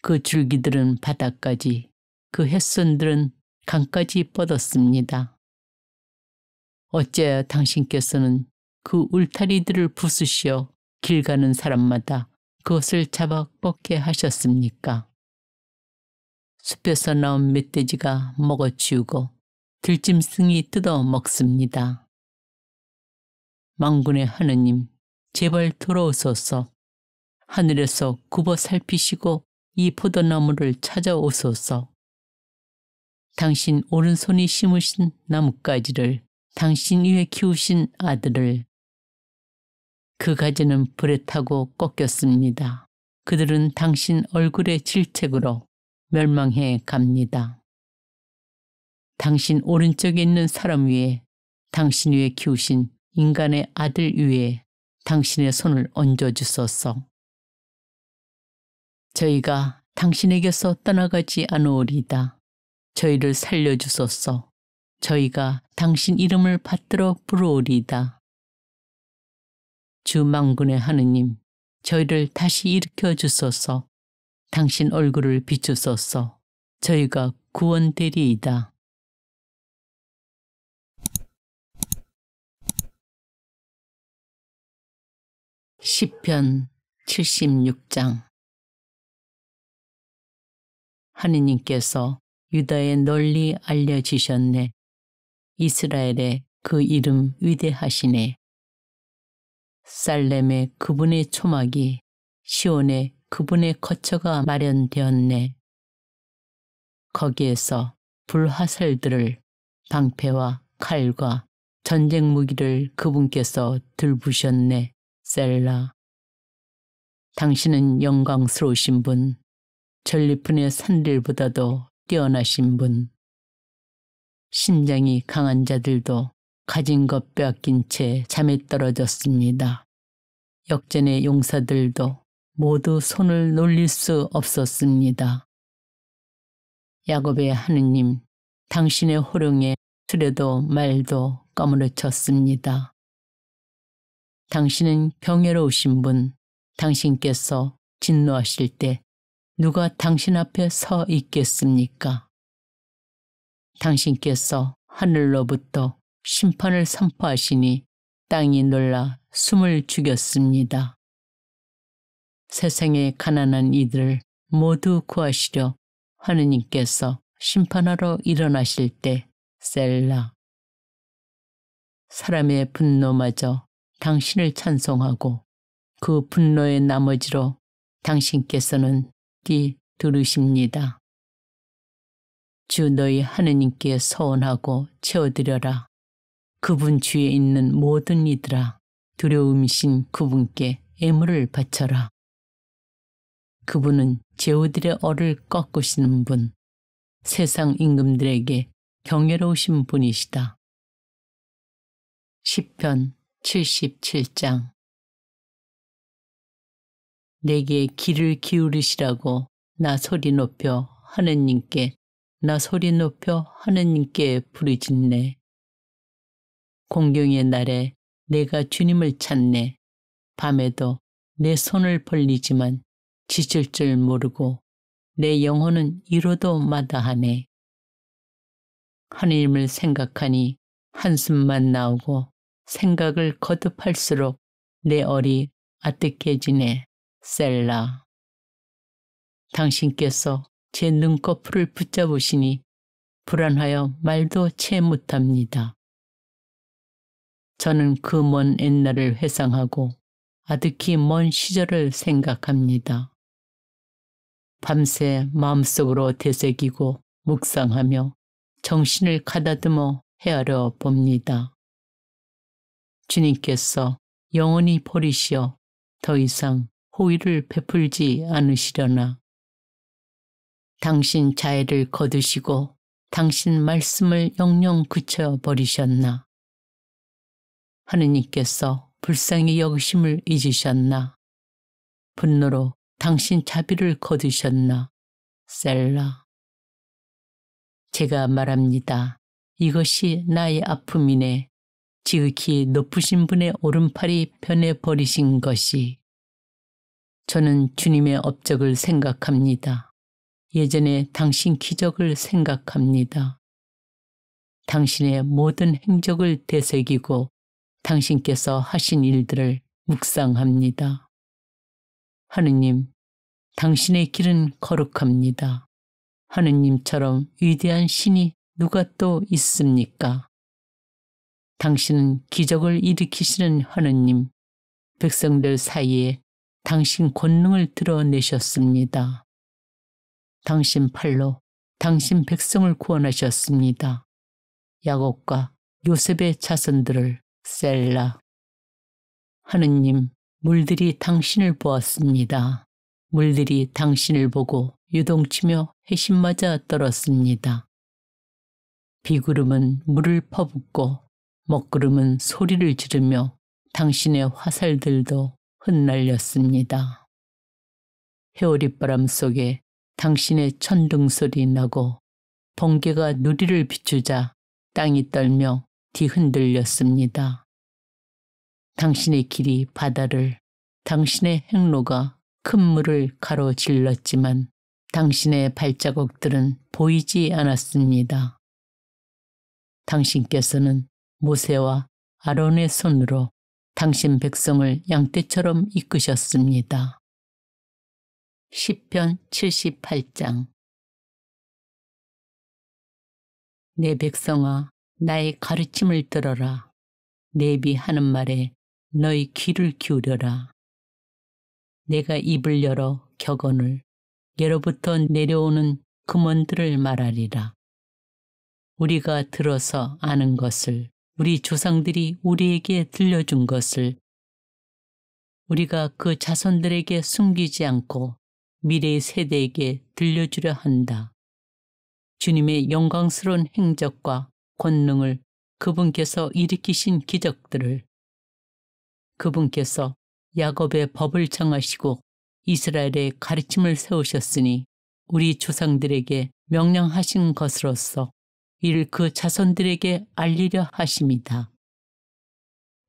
그 줄기들은 바다까지, 그 햇손들은 강까지 뻗었습니다. 어째야 당신께서는 그 울타리들을 부수시어 길 가는 사람마다 그것을 잡아 뻗게 하셨습니까? 숲에서 나온 멧돼지가 먹어치우고 들짐승이 뜯어 먹습니다. 만군의 하느님, 제발 돌아오소서. 하늘에서 굽어 살피시고 이 포도나무를 찾아오소서. 당신 오른손이 심으신 나뭇가지를, 당신 위에 키우신 아들을, 그 가지는 불에 타고 꺾였습니다. 그들은 당신 얼굴의 질책으로 멸망해 갑니다. 당신 오른쪽에 있는 사람 위에 당신 위에 키우신 인간의 아들 위에 당신의 손을 얹어주소서. 저희가 당신에게서 떠나가지 않으오리다. 저희를 살려주소서. 저희가 당신 이름을 받들어 부르오리다. 주 만군의 하느님, 저희를 다시 일으켜 주소서. 당신 얼굴을 비추소서. 저희가 구원되리이다. 시편 76장. 하느님께서 유다에 널리 알려지셨네. 이스라엘에 그 이름 위대하시네. 살렘에 그분의 초막이, 시온에 그분의 거처가 마련되었네. 거기에서 불화살들을, 방패와 칼과 전쟁 무기를 그분께서 들부셨네. 셀라. 당신은 영광스러우신 분, 전리품의 산들보다도 뛰어나신 분. 신장이 강한 자들도 가진 것 빼앗긴 채 잠에 떨어졌습니다. 역전의 용사들도 모두 손을 놀릴 수 없었습니다. 야곱의 하느님, 당신의 호령에 수레도 말도 까무러쳤습니다. 당신은 경외로우신 분, 당신께서 진노하실 때 누가 당신 앞에 서 있겠습니까? 당신께서 하늘로부터 심판을 선포하시니 땅이 놀라 숨을 죽였습니다. 세상의 가난한 이들을 모두 구하시려 하느님께서 심판하러 일어나실 때 셀라. 사람의 분노마저 당신을 찬송하고 그 분노의 나머지로 당신께서는 뛰 들으십니다. 주 너희 하느님께 서원하고 채워드려라. 그분 주위에 있는 모든 이들아, 두려움이신 그분께 애물을 바쳐라. 그분은 제후들의 얼을 꺾으시는 분, 세상 임금들에게 경외로우신 분이시다. 시편 77장. 내게 귀를 기울이시라고 나 소리 높여 하느님께 부르짖네. 공경의 날에 내가 주님을 찾네. 밤에도 내 손을 벌리지만 지칠 줄 모르고 내 영혼은 이로도 마다하네. 하느님을 생각하니 한숨만 나오고 생각을 거듭할수록 내 얼이 아뜩해지네. 셀라. 당신께서 제 눈꺼풀을 붙잡으시니 불안하여 말도 채 못합니다. 저는 그 먼 옛날을 회상하고 아득히 먼 시절을 생각합니다. 밤새 마음속으로 되새기고 묵상하며 정신을 가다듬어 헤아려 봅니다. 주님께서 영원히 버리시어 더 이상 호의를 베풀지 않으시려나. 당신 자애를 거두시고 당신 말씀을 영영 그쳐버리셨나. 하느님께서 불쌍히 여기심을 잊으셨나. 분노로 당신 자비를 거두셨나. 셀라. 제가 말합니다. 이것이 나의 아픔이네. 지극히 높으신 분의 오른팔이 변해버리신 것이. 저는 주님의 업적을 생각합니다. 예전에 당신 기적을 생각합니다. 당신의 모든 행적을 되새기고 당신께서 하신 일들을 묵상합니다. 하느님, 당신의 길은 거룩합니다. 하느님처럼 위대한 신이 누가 또 있습니까? 당신은 기적을 일으키시는 하느님, 백성들 사이에 당신 권능을 드러내셨습니다. 당신 팔로 당신 백성을 구원하셨습니다. 야곱과 요셉의 자손들을. 셀라. 하느님, 물들이 당신을 보았습니다. 물들이 당신을 보고 유동치며 해심맞아 떨었습니다. 비구름은 물을 퍼붓고 먹구름은 소리를 지르며 당신의 화살들도 흩날렸습니다. 해오리바람 속에 당신의 천둥소리 나고 번개가 누리를 비추자 땅이 떨며 뒤흔들렸습니다. 당신의 길이 바다를, 당신의 행로가 큰 물을 가로질렀지만 당신의 발자국들은 보이지 않았습니다. 당신께서는 모세와 아론의 손으로 당신 백성을 양떼처럼 이끄셨습니다. 시편 78장. 내 백성아, 나의 가르침을 들어라. 내비하는 말에 너희 귀를 기울여라. 내가 입을 열어 격언을, 예로부터 내려오는 금원들을 말하리라. 우리가 들어서 아는 것을, 우리 조상들이 우리에게 들려준 것을 우리가 그 자손들에게 숨기지 않고 미래의 세대에게 들려주려 한다. 주님의 영광스러운 행적과 권능을, 그분께서 일으키신 기적들을, 그분께서 야곱의 법을 정하시고 이스라엘의 가르침을 세우셨으니 우리 조상들에게 명령하신 것으로서 이를 그 자손들에게 알리려 하심이다.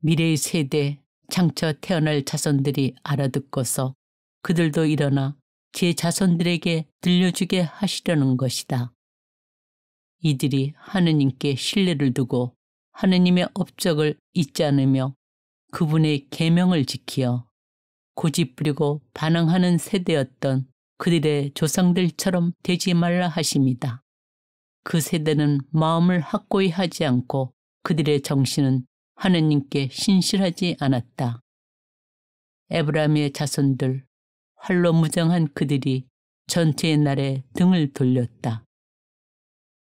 미래의 세대, 장차 태어날 자손들이 알아듣고서 그들도 일어나 제 자손들에게 들려주게 하시려는 것이다. 이들이 하느님께 신뢰를 두고 하느님의 업적을 잊지 않으며 그분의 계명을 지키어 고집부리고 반항하는 세대였던 그들의 조상들처럼 되지 말라 하심이다. 그 세대는 마음을 확고히 하지 않고 그들의 정신은 하느님께 신실하지 않았다. 에브라임의 자손들, 활로 무장한 그들이 전투의 날에 등을 돌렸다.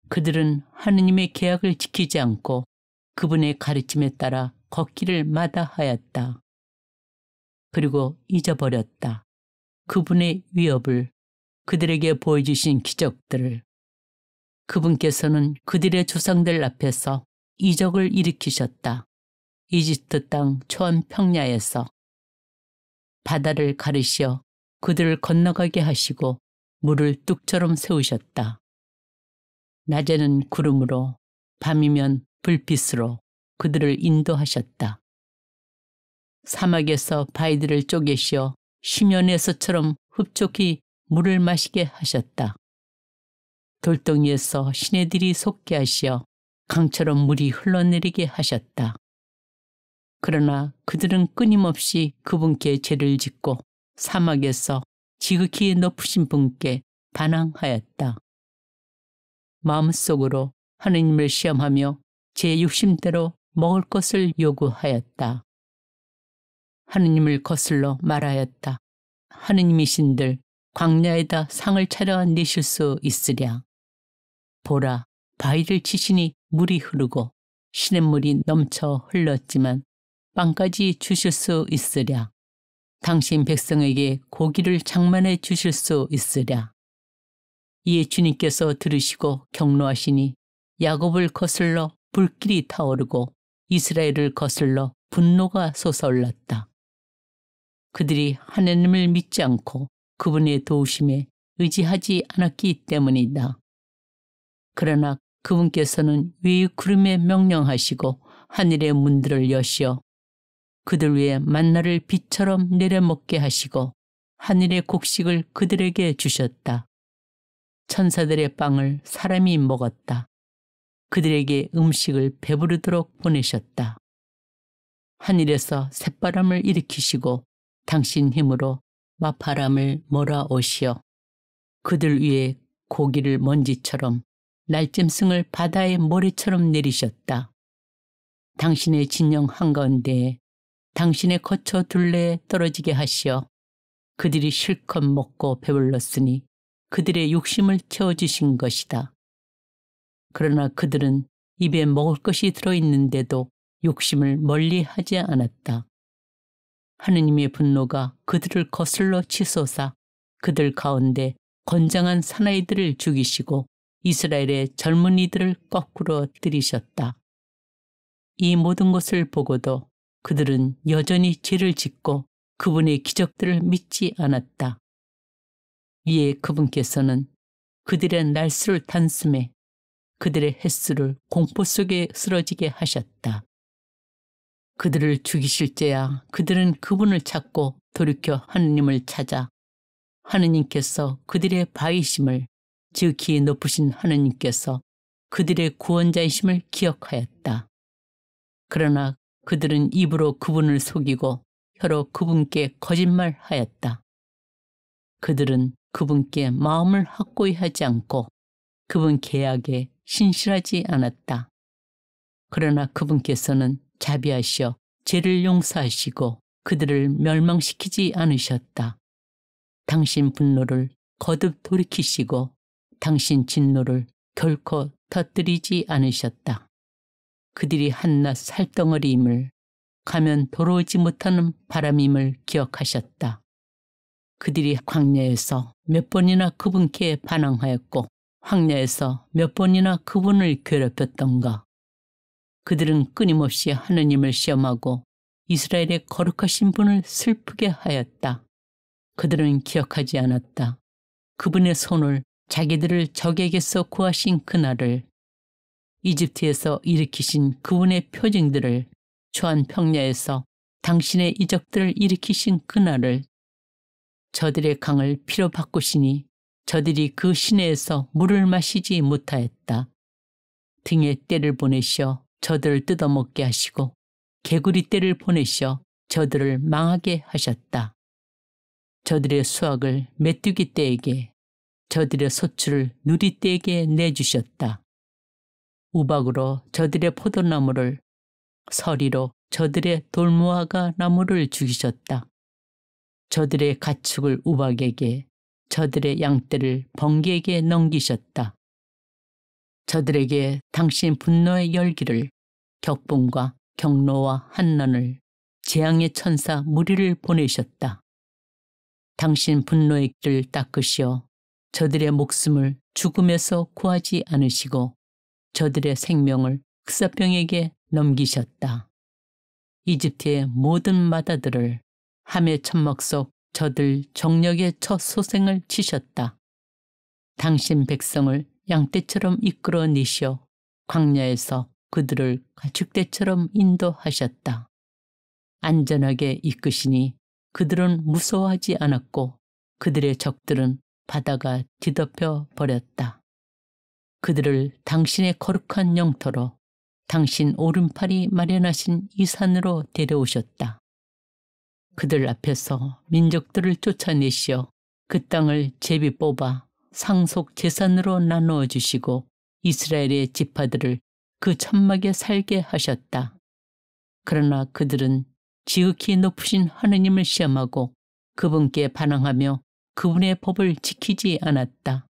그들은 하느님의 계약을 지키지 않고 그분의 가르침에 따라 걷기를 마다하였다. 그리고 잊어버렸다. 그분의 위협을, 그들에게 보여주신 기적들을. 그분께서는 그들의 조상들 앞에서 이적을 일으키셨다. 이집트 땅 초원 평야에서 바다를 가르시어 그들을 건너가게 하시고 물을 뚝처럼 세우셨다. 낮에는 구름으로, 밤이면 불빛으로 그들을 인도하셨다. 사막에서 바위들을 쪼개시어 심연에서처럼 흡족히 물을 마시게 하셨다. 돌덩이에서 시내들이 솟게 하시어 강처럼 물이 흘러내리게 하셨다. 그러나 그들은 끊임없이 그분께 죄를 짓고 사막에서 지극히 높으신 분께 반항하였다. 마음속으로 하느님을 시험하며 제 육심대로 먹을 것을 요구하였다. 하느님을 거슬러 말하였다. 하느님이신들 광야에다 상을 차려 내실 수 있으랴. 보라, 바위를 치시니 물이 흐르고 시냇물이 넘쳐 흘렀지만 빵까지 주실 수 있으랴. 당신 백성에게 고기를 장만해 주실 수 있으랴. 이에 주님께서 들으시고 경노하시니 야곱을 거슬러 불길이 타오르고 이스라엘을 거슬러 분노가 솟아올랐다. 그들이 하느님을 믿지 않고 그분의 도우심에 의지하지 않았기 때문이다. 그러나 그분께서는 위의 구름에 명령하시고 하늘의 문들을 여시어 그들 위에 만나를 비처럼 내려먹게 하시고 하늘의 곡식을 그들에게 주셨다. 천사들의 빵을 사람이 먹었다. 그들에게 음식을 배부르도록 보내셨다. 하늘에서 새바람을 일으키시고 당신 힘으로 맞바람을 몰아오시어 그들 위에 고기를 먼지처럼 날짐승을 바다의 모래처럼 내리셨다. 당신의 진영 한가운데에 당신의 거처 둘레에 떨어지게 하시어 그들이 실컷 먹고 배불렀으니 그들의 욕심을 채워주신 것이다. 그러나 그들은 입에 먹을 것이 들어있는데도 욕심을 멀리하지 않았다. 하느님의 분노가 그들을 거슬러 치솟아 그들 가운데 건장한 사나이들을 죽이시고 이스라엘의 젊은이들을 거꾸로 들이셨다. 이 모든 것을 보고도 그들은 여전히 죄를 짓고 그분의 기적들을 믿지 않았다. 이에 그분께서는 그들의 날수를 단숨에 그들의 횟수를 공포 속에 쓰러지게 하셨다. 그들을 죽이실제야 그들은 그분을 찾고 돌이켜 하느님을 찾아 하느님께서 그들의 바위심을 지극히 높으신 하느님께서 그들의 구원자이심을 기억하였다. 그러나 그들은 입으로 그분을 속이고 혀로 그분께 거짓말하였다. 그들은 그분께 마음을 확고히 하지 않고 그분 계약에 신실하지 않았다. 그러나 그분께서는 자비하시어 죄를 용서하시고 그들을 멸망시키지 않으셨다. 당신 분노를 거듭 돌이키시고 당신 진노를 결코 터뜨리지 않으셨다. 그들이 한낱 살덩어리임을 가면 돌아오지 못하는 바람임을 기억하셨다. 그들이 광야에서 몇 번이나 그분께 반항하였고 황야에서 몇 번이나 그분을 괴롭혔던가. 그들은 끊임없이 하느님을 시험하고 이스라엘의 거룩하신 분을 슬프게 하였다. 그들은 기억하지 않았다. 그분의 손을 자기들을 적에게서 구하신 그날을, 이집트에서 일으키신 그분의 표징들을, 초한 평야에서 당신의 이적들을 일으키신 그날을, 저들의 강을 피로 바꾸시니 저들이 그 시내에서 물을 마시지 못하였다. 등에 떼를 보내셔 저들을 뜯어먹게 하시고 개구리 떼를 보내셔 저들을 망하게 하셨다. 저들의 수확을 메뚜기 떼에게, 저들의 소출을 누리 떼에게 내주셨다. 우박으로 저들의 포도나무를, 서리로 저들의 돌무화과 나무를 죽이셨다. 저들의 가축을 우박에게, 저들의 양떼를 번개에게 넘기셨다. 저들에게 당신 분노의 열기를, 격분과 경노와 환난을, 재앙의 천사 무리를 보내셨다. 당신 분노의 길을 닦으시어 저들의 목숨을 죽음에서 구하지 않으시고 저들의 생명을 흑사병에게 넘기셨다. 이집트의 모든 마다들을, 함의 천막 속 저들 정력의 첫 소생을 치셨다. 당신 백성을 양떼처럼 이끌어내시어 광야에서 그들을 가축대처럼 인도하셨다. 안전하게 이끄시니 그들은 무서워하지 않았고 그들의 적들은 바다가 뒤덮여 버렸다. 그들을 당신의 거룩한 영토로, 당신 오른팔이 마련하신 이 산으로 데려오셨다. 그들 앞에서 민족들을 쫓아내시어 그 땅을 제비 뽑아 상속 재산으로 나누어 주시고 이스라엘의 지파들을 그 천막에 살게 하셨다. 그러나 그들은 지극히 높으신 하느님을 시험하고 그분께 반항하며 그분의 법을 지키지 않았다.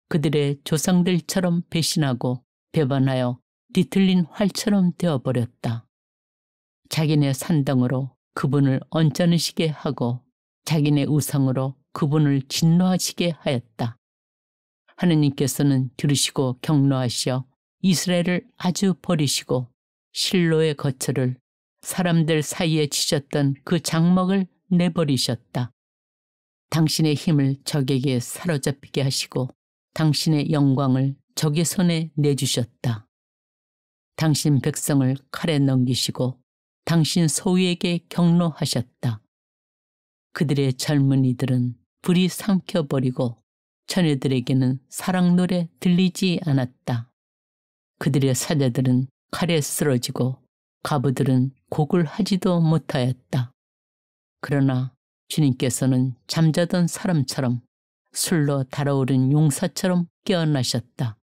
그들의 조상들처럼 배신하고 배반하여 뒤틀린 활처럼 되어버렸다. 자기네 산당으로 그분을 언짢으시게 하고 자기네 우상으로 그분을 진노하시게 하였다. 하느님께서는 들으시고 경노하시어 이스라엘을 아주 버리시고 실로의 거처를, 사람들 사이에 치셨던 그 장막을 내버리셨다. 당신의 힘을 적에게 사로잡히게 하시고 당신의 영광을 적의 손에 내주셨다. 당신 백성을 칼에 넘기시고 당신 소유에게 경노하셨다. 그들의 젊은이들은 불이 삼켜버리고 처녀들에게는 사랑 노래 들리지 않았다. 그들의 사자들은 칼에 쓰러지고 가부들은 곡을 하지도 못하였다. 그러나 주님께서는 잠자던 사람처럼 술로 달아오른 용사처럼 깨어나셨다.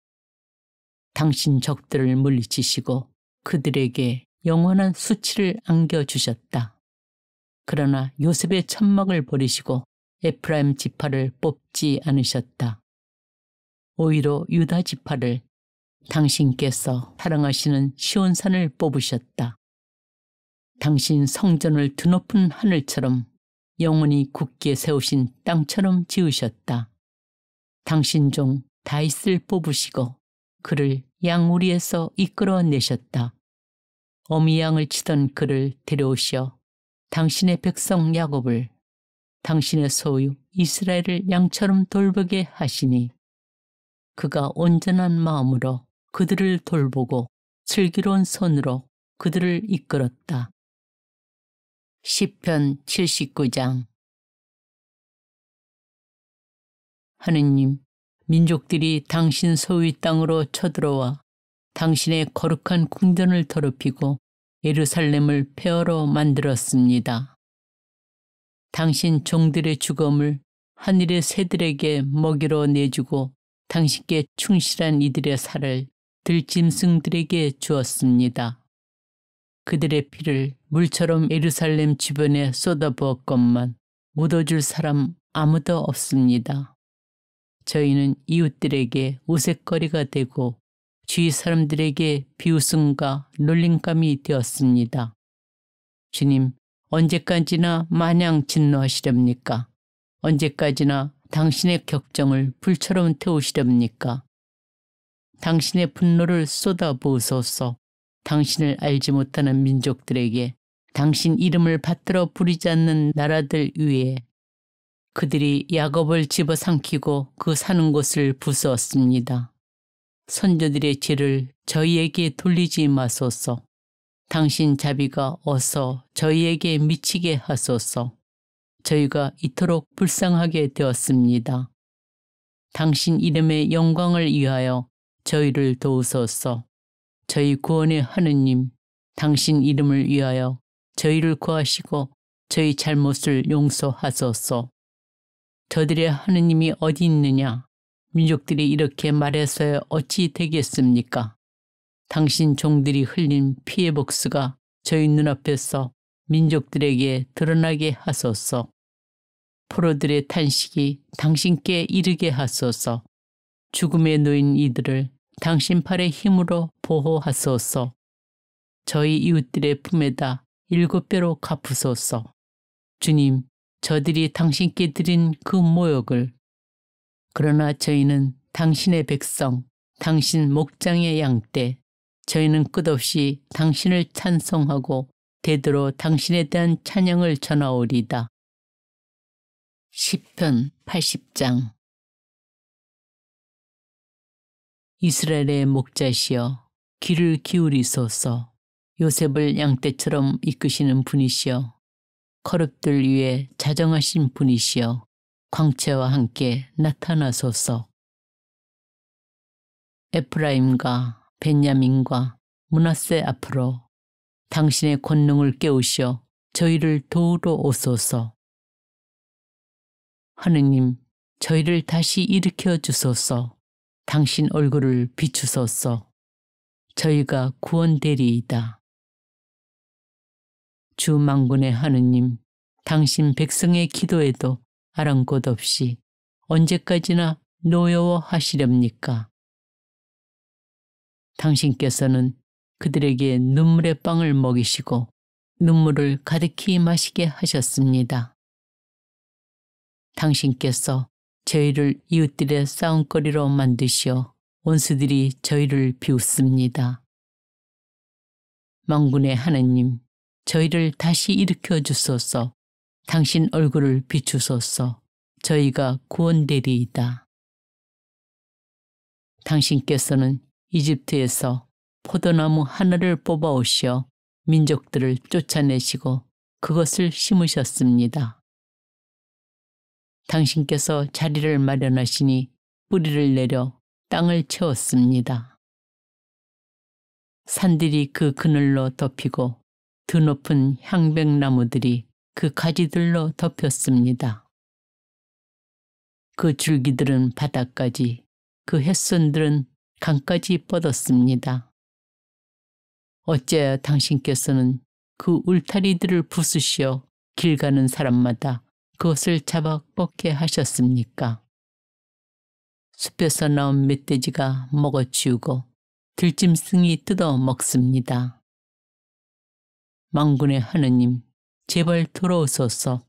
당신 적들을 물리치시고 그들에게 영원한 수치를 안겨주셨다. 그러나 요셉의 천막을 버리시고 에프라임 지파를 뽑지 않으셨다. 오히려 유다 지파를, 당신께서 사랑하시는 시온산을 뽑으셨다. 당신 성전을 드높은 하늘처럼 영원히 굳게 세우신 땅처럼 지으셨다. 당신 종 다윗을 뽑으시고 그를 양우리에서 이끌어내셨다. 어미 양을 치던 그를 데려오시어 당신의 백성 야곱을 당신의 소유 이스라엘을 양처럼 돌보게 하시니 그가 온전한 마음으로 그들을 돌보고 슬기로운 손으로 그들을 이끌었다. 시편 79장. 하느님, 민족들이 당신 소유의 땅으로 쳐들어와 당신의 거룩한 궁전을 더럽히고 예루살렘을 폐허로 만들었습니다. 당신 종들의 죽음을 하늘의 새들에게 먹이로 내주고 당신께 충실한 이들의 살을 들짐승들에게 주었습니다. 그들의 피를 물처럼 예루살렘 주변에 쏟아부었건만 묻어줄 사람 아무도 없습니다. 저희는 이웃들에게 우윳거리가 되고 주위 사람들에게 비웃음과 놀림감이 되었습니다. 주님, 언제까지나 마냥 진노하시렵니까? 언제까지나 당신의 격정을 불처럼 태우시렵니까? 당신의 분노를 쏟아부으소서. 당신을 알지 못하는 민족들에게 당신 이름을 받들어 부리지 않는 나라들 위에 그들이 야곱을 집어삼키고 그 사는 곳을 부수었습니다. 선조들의 죄를 저희에게 돌리지 마소서. 당신 자비가 어서 저희에게 미치게 하소서. 저희가 이토록 불쌍하게 되었습니다. 당신 이름의 영광을 위하여 저희를 도우소서. 저희 구원의 하느님, 당신 이름을 위하여 저희를 구하시고 저희 잘못을 용서하소서. 저들의 하느님이 어디 있느냐? 민족들이 이렇게 말해서야 어찌 되겠습니까? 당신 종들이 흘린 피의 복수가 저희 눈앞에서 민족들에게 드러나게 하소서. 포로들의 탄식이 당신께 이르게 하소서. 죽음에 놓인 이들을 당신 팔의 힘으로 보호하소서. 저희 이웃들의 품에다 7배로 갚으소서. 주님, 저들이 당신께 드린 그 모욕을, 그러나 저희는 당신의 백성, 당신 목장의 양떼, 저희는 끝없이 당신을 찬송하고 대대로 당신에 대한 찬양을 전하오리다. 시편 80장. 이스라엘의 목자시여, 귀를 기울이소서. 요셉을 양떼처럼 이끄시는 분이시여, 거룩들 위에 자정하신 분이시여, 광채와 함께 나타나소서. 에프라임과 벤야민과 므낫세 앞으로 당신의 권능을 깨우시어 저희를 도우러 오소서. 하느님, 저희를 다시 일으켜 주소서. 당신 얼굴을 비추소서. 저희가 구원되리이다. 주 만군의 하느님, 당신 백성의 기도에도 아랑곳 없이 언제까지나 노여워하시렵니까? 당신께서는 그들에게 눈물의 빵을 먹이시고 눈물을 가득히 마시게 하셨습니다. 당신께서 저희를 이웃들의 싸움거리로 만드시어 원수들이 저희를 비웃습니다. 만군의 하느님, 저희를 다시 일으켜 주소서. 당신 얼굴을 비추소서. 저희가 구원되리이다. 당신께서는 이집트에서 포도나무 하나를 뽑아오시어 민족들을 쫓아내시고 그것을 심으셨습니다. 당신께서 자리를 마련하시니 뿌리를 내려 땅을 채웠습니다. 산들이 그 그늘로 덮이고 드높은 향백나무들이 그 가지들로 덮였습니다. 그 줄기들은 바다까지, 그 햇선들은 강까지 뻗었습니다. 어째야 당신께서는 그 울타리들을 부수시어 길 가는 사람마다 그것을 잡아 뻗게 하셨습니까? 숲에서 나온 멧돼지가 먹어치우고 들짐승이 뜯어 먹습니다. 만군의 하느님, 제발 돌아오소서.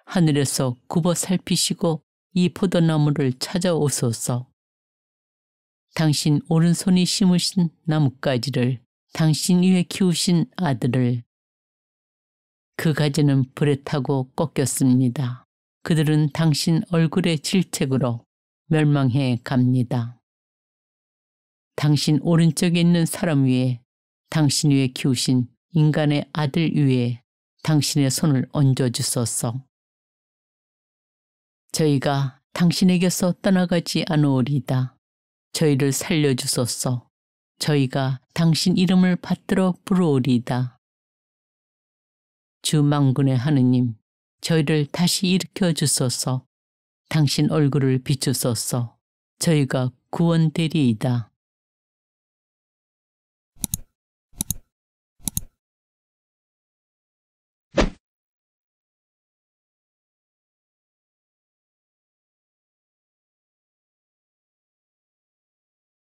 하늘에서 굽어 살피시고 이 포도나무를 찾아오소서. 당신 오른손이 심으신 나뭇가지를 당신 위에 키우신 아들을. 그 가지는 불에 타고 꺾였습니다. 그들은 당신 얼굴의 질책으로 멸망해 갑니다. 당신 오른쪽에 있는 사람 위에 당신 위에 키우신 인간의 아들 위에 당신의 손을 얹어주소서. 저희가 당신에게서 떠나가지 않으리이다. 저희를 살려주소서. 저희가 당신 이름을 받들어 부르오리이다. 주 만군의 하느님, 저희를 다시 일으켜 주소서. 당신 얼굴을 비추소서. 저희가 구원되리이다.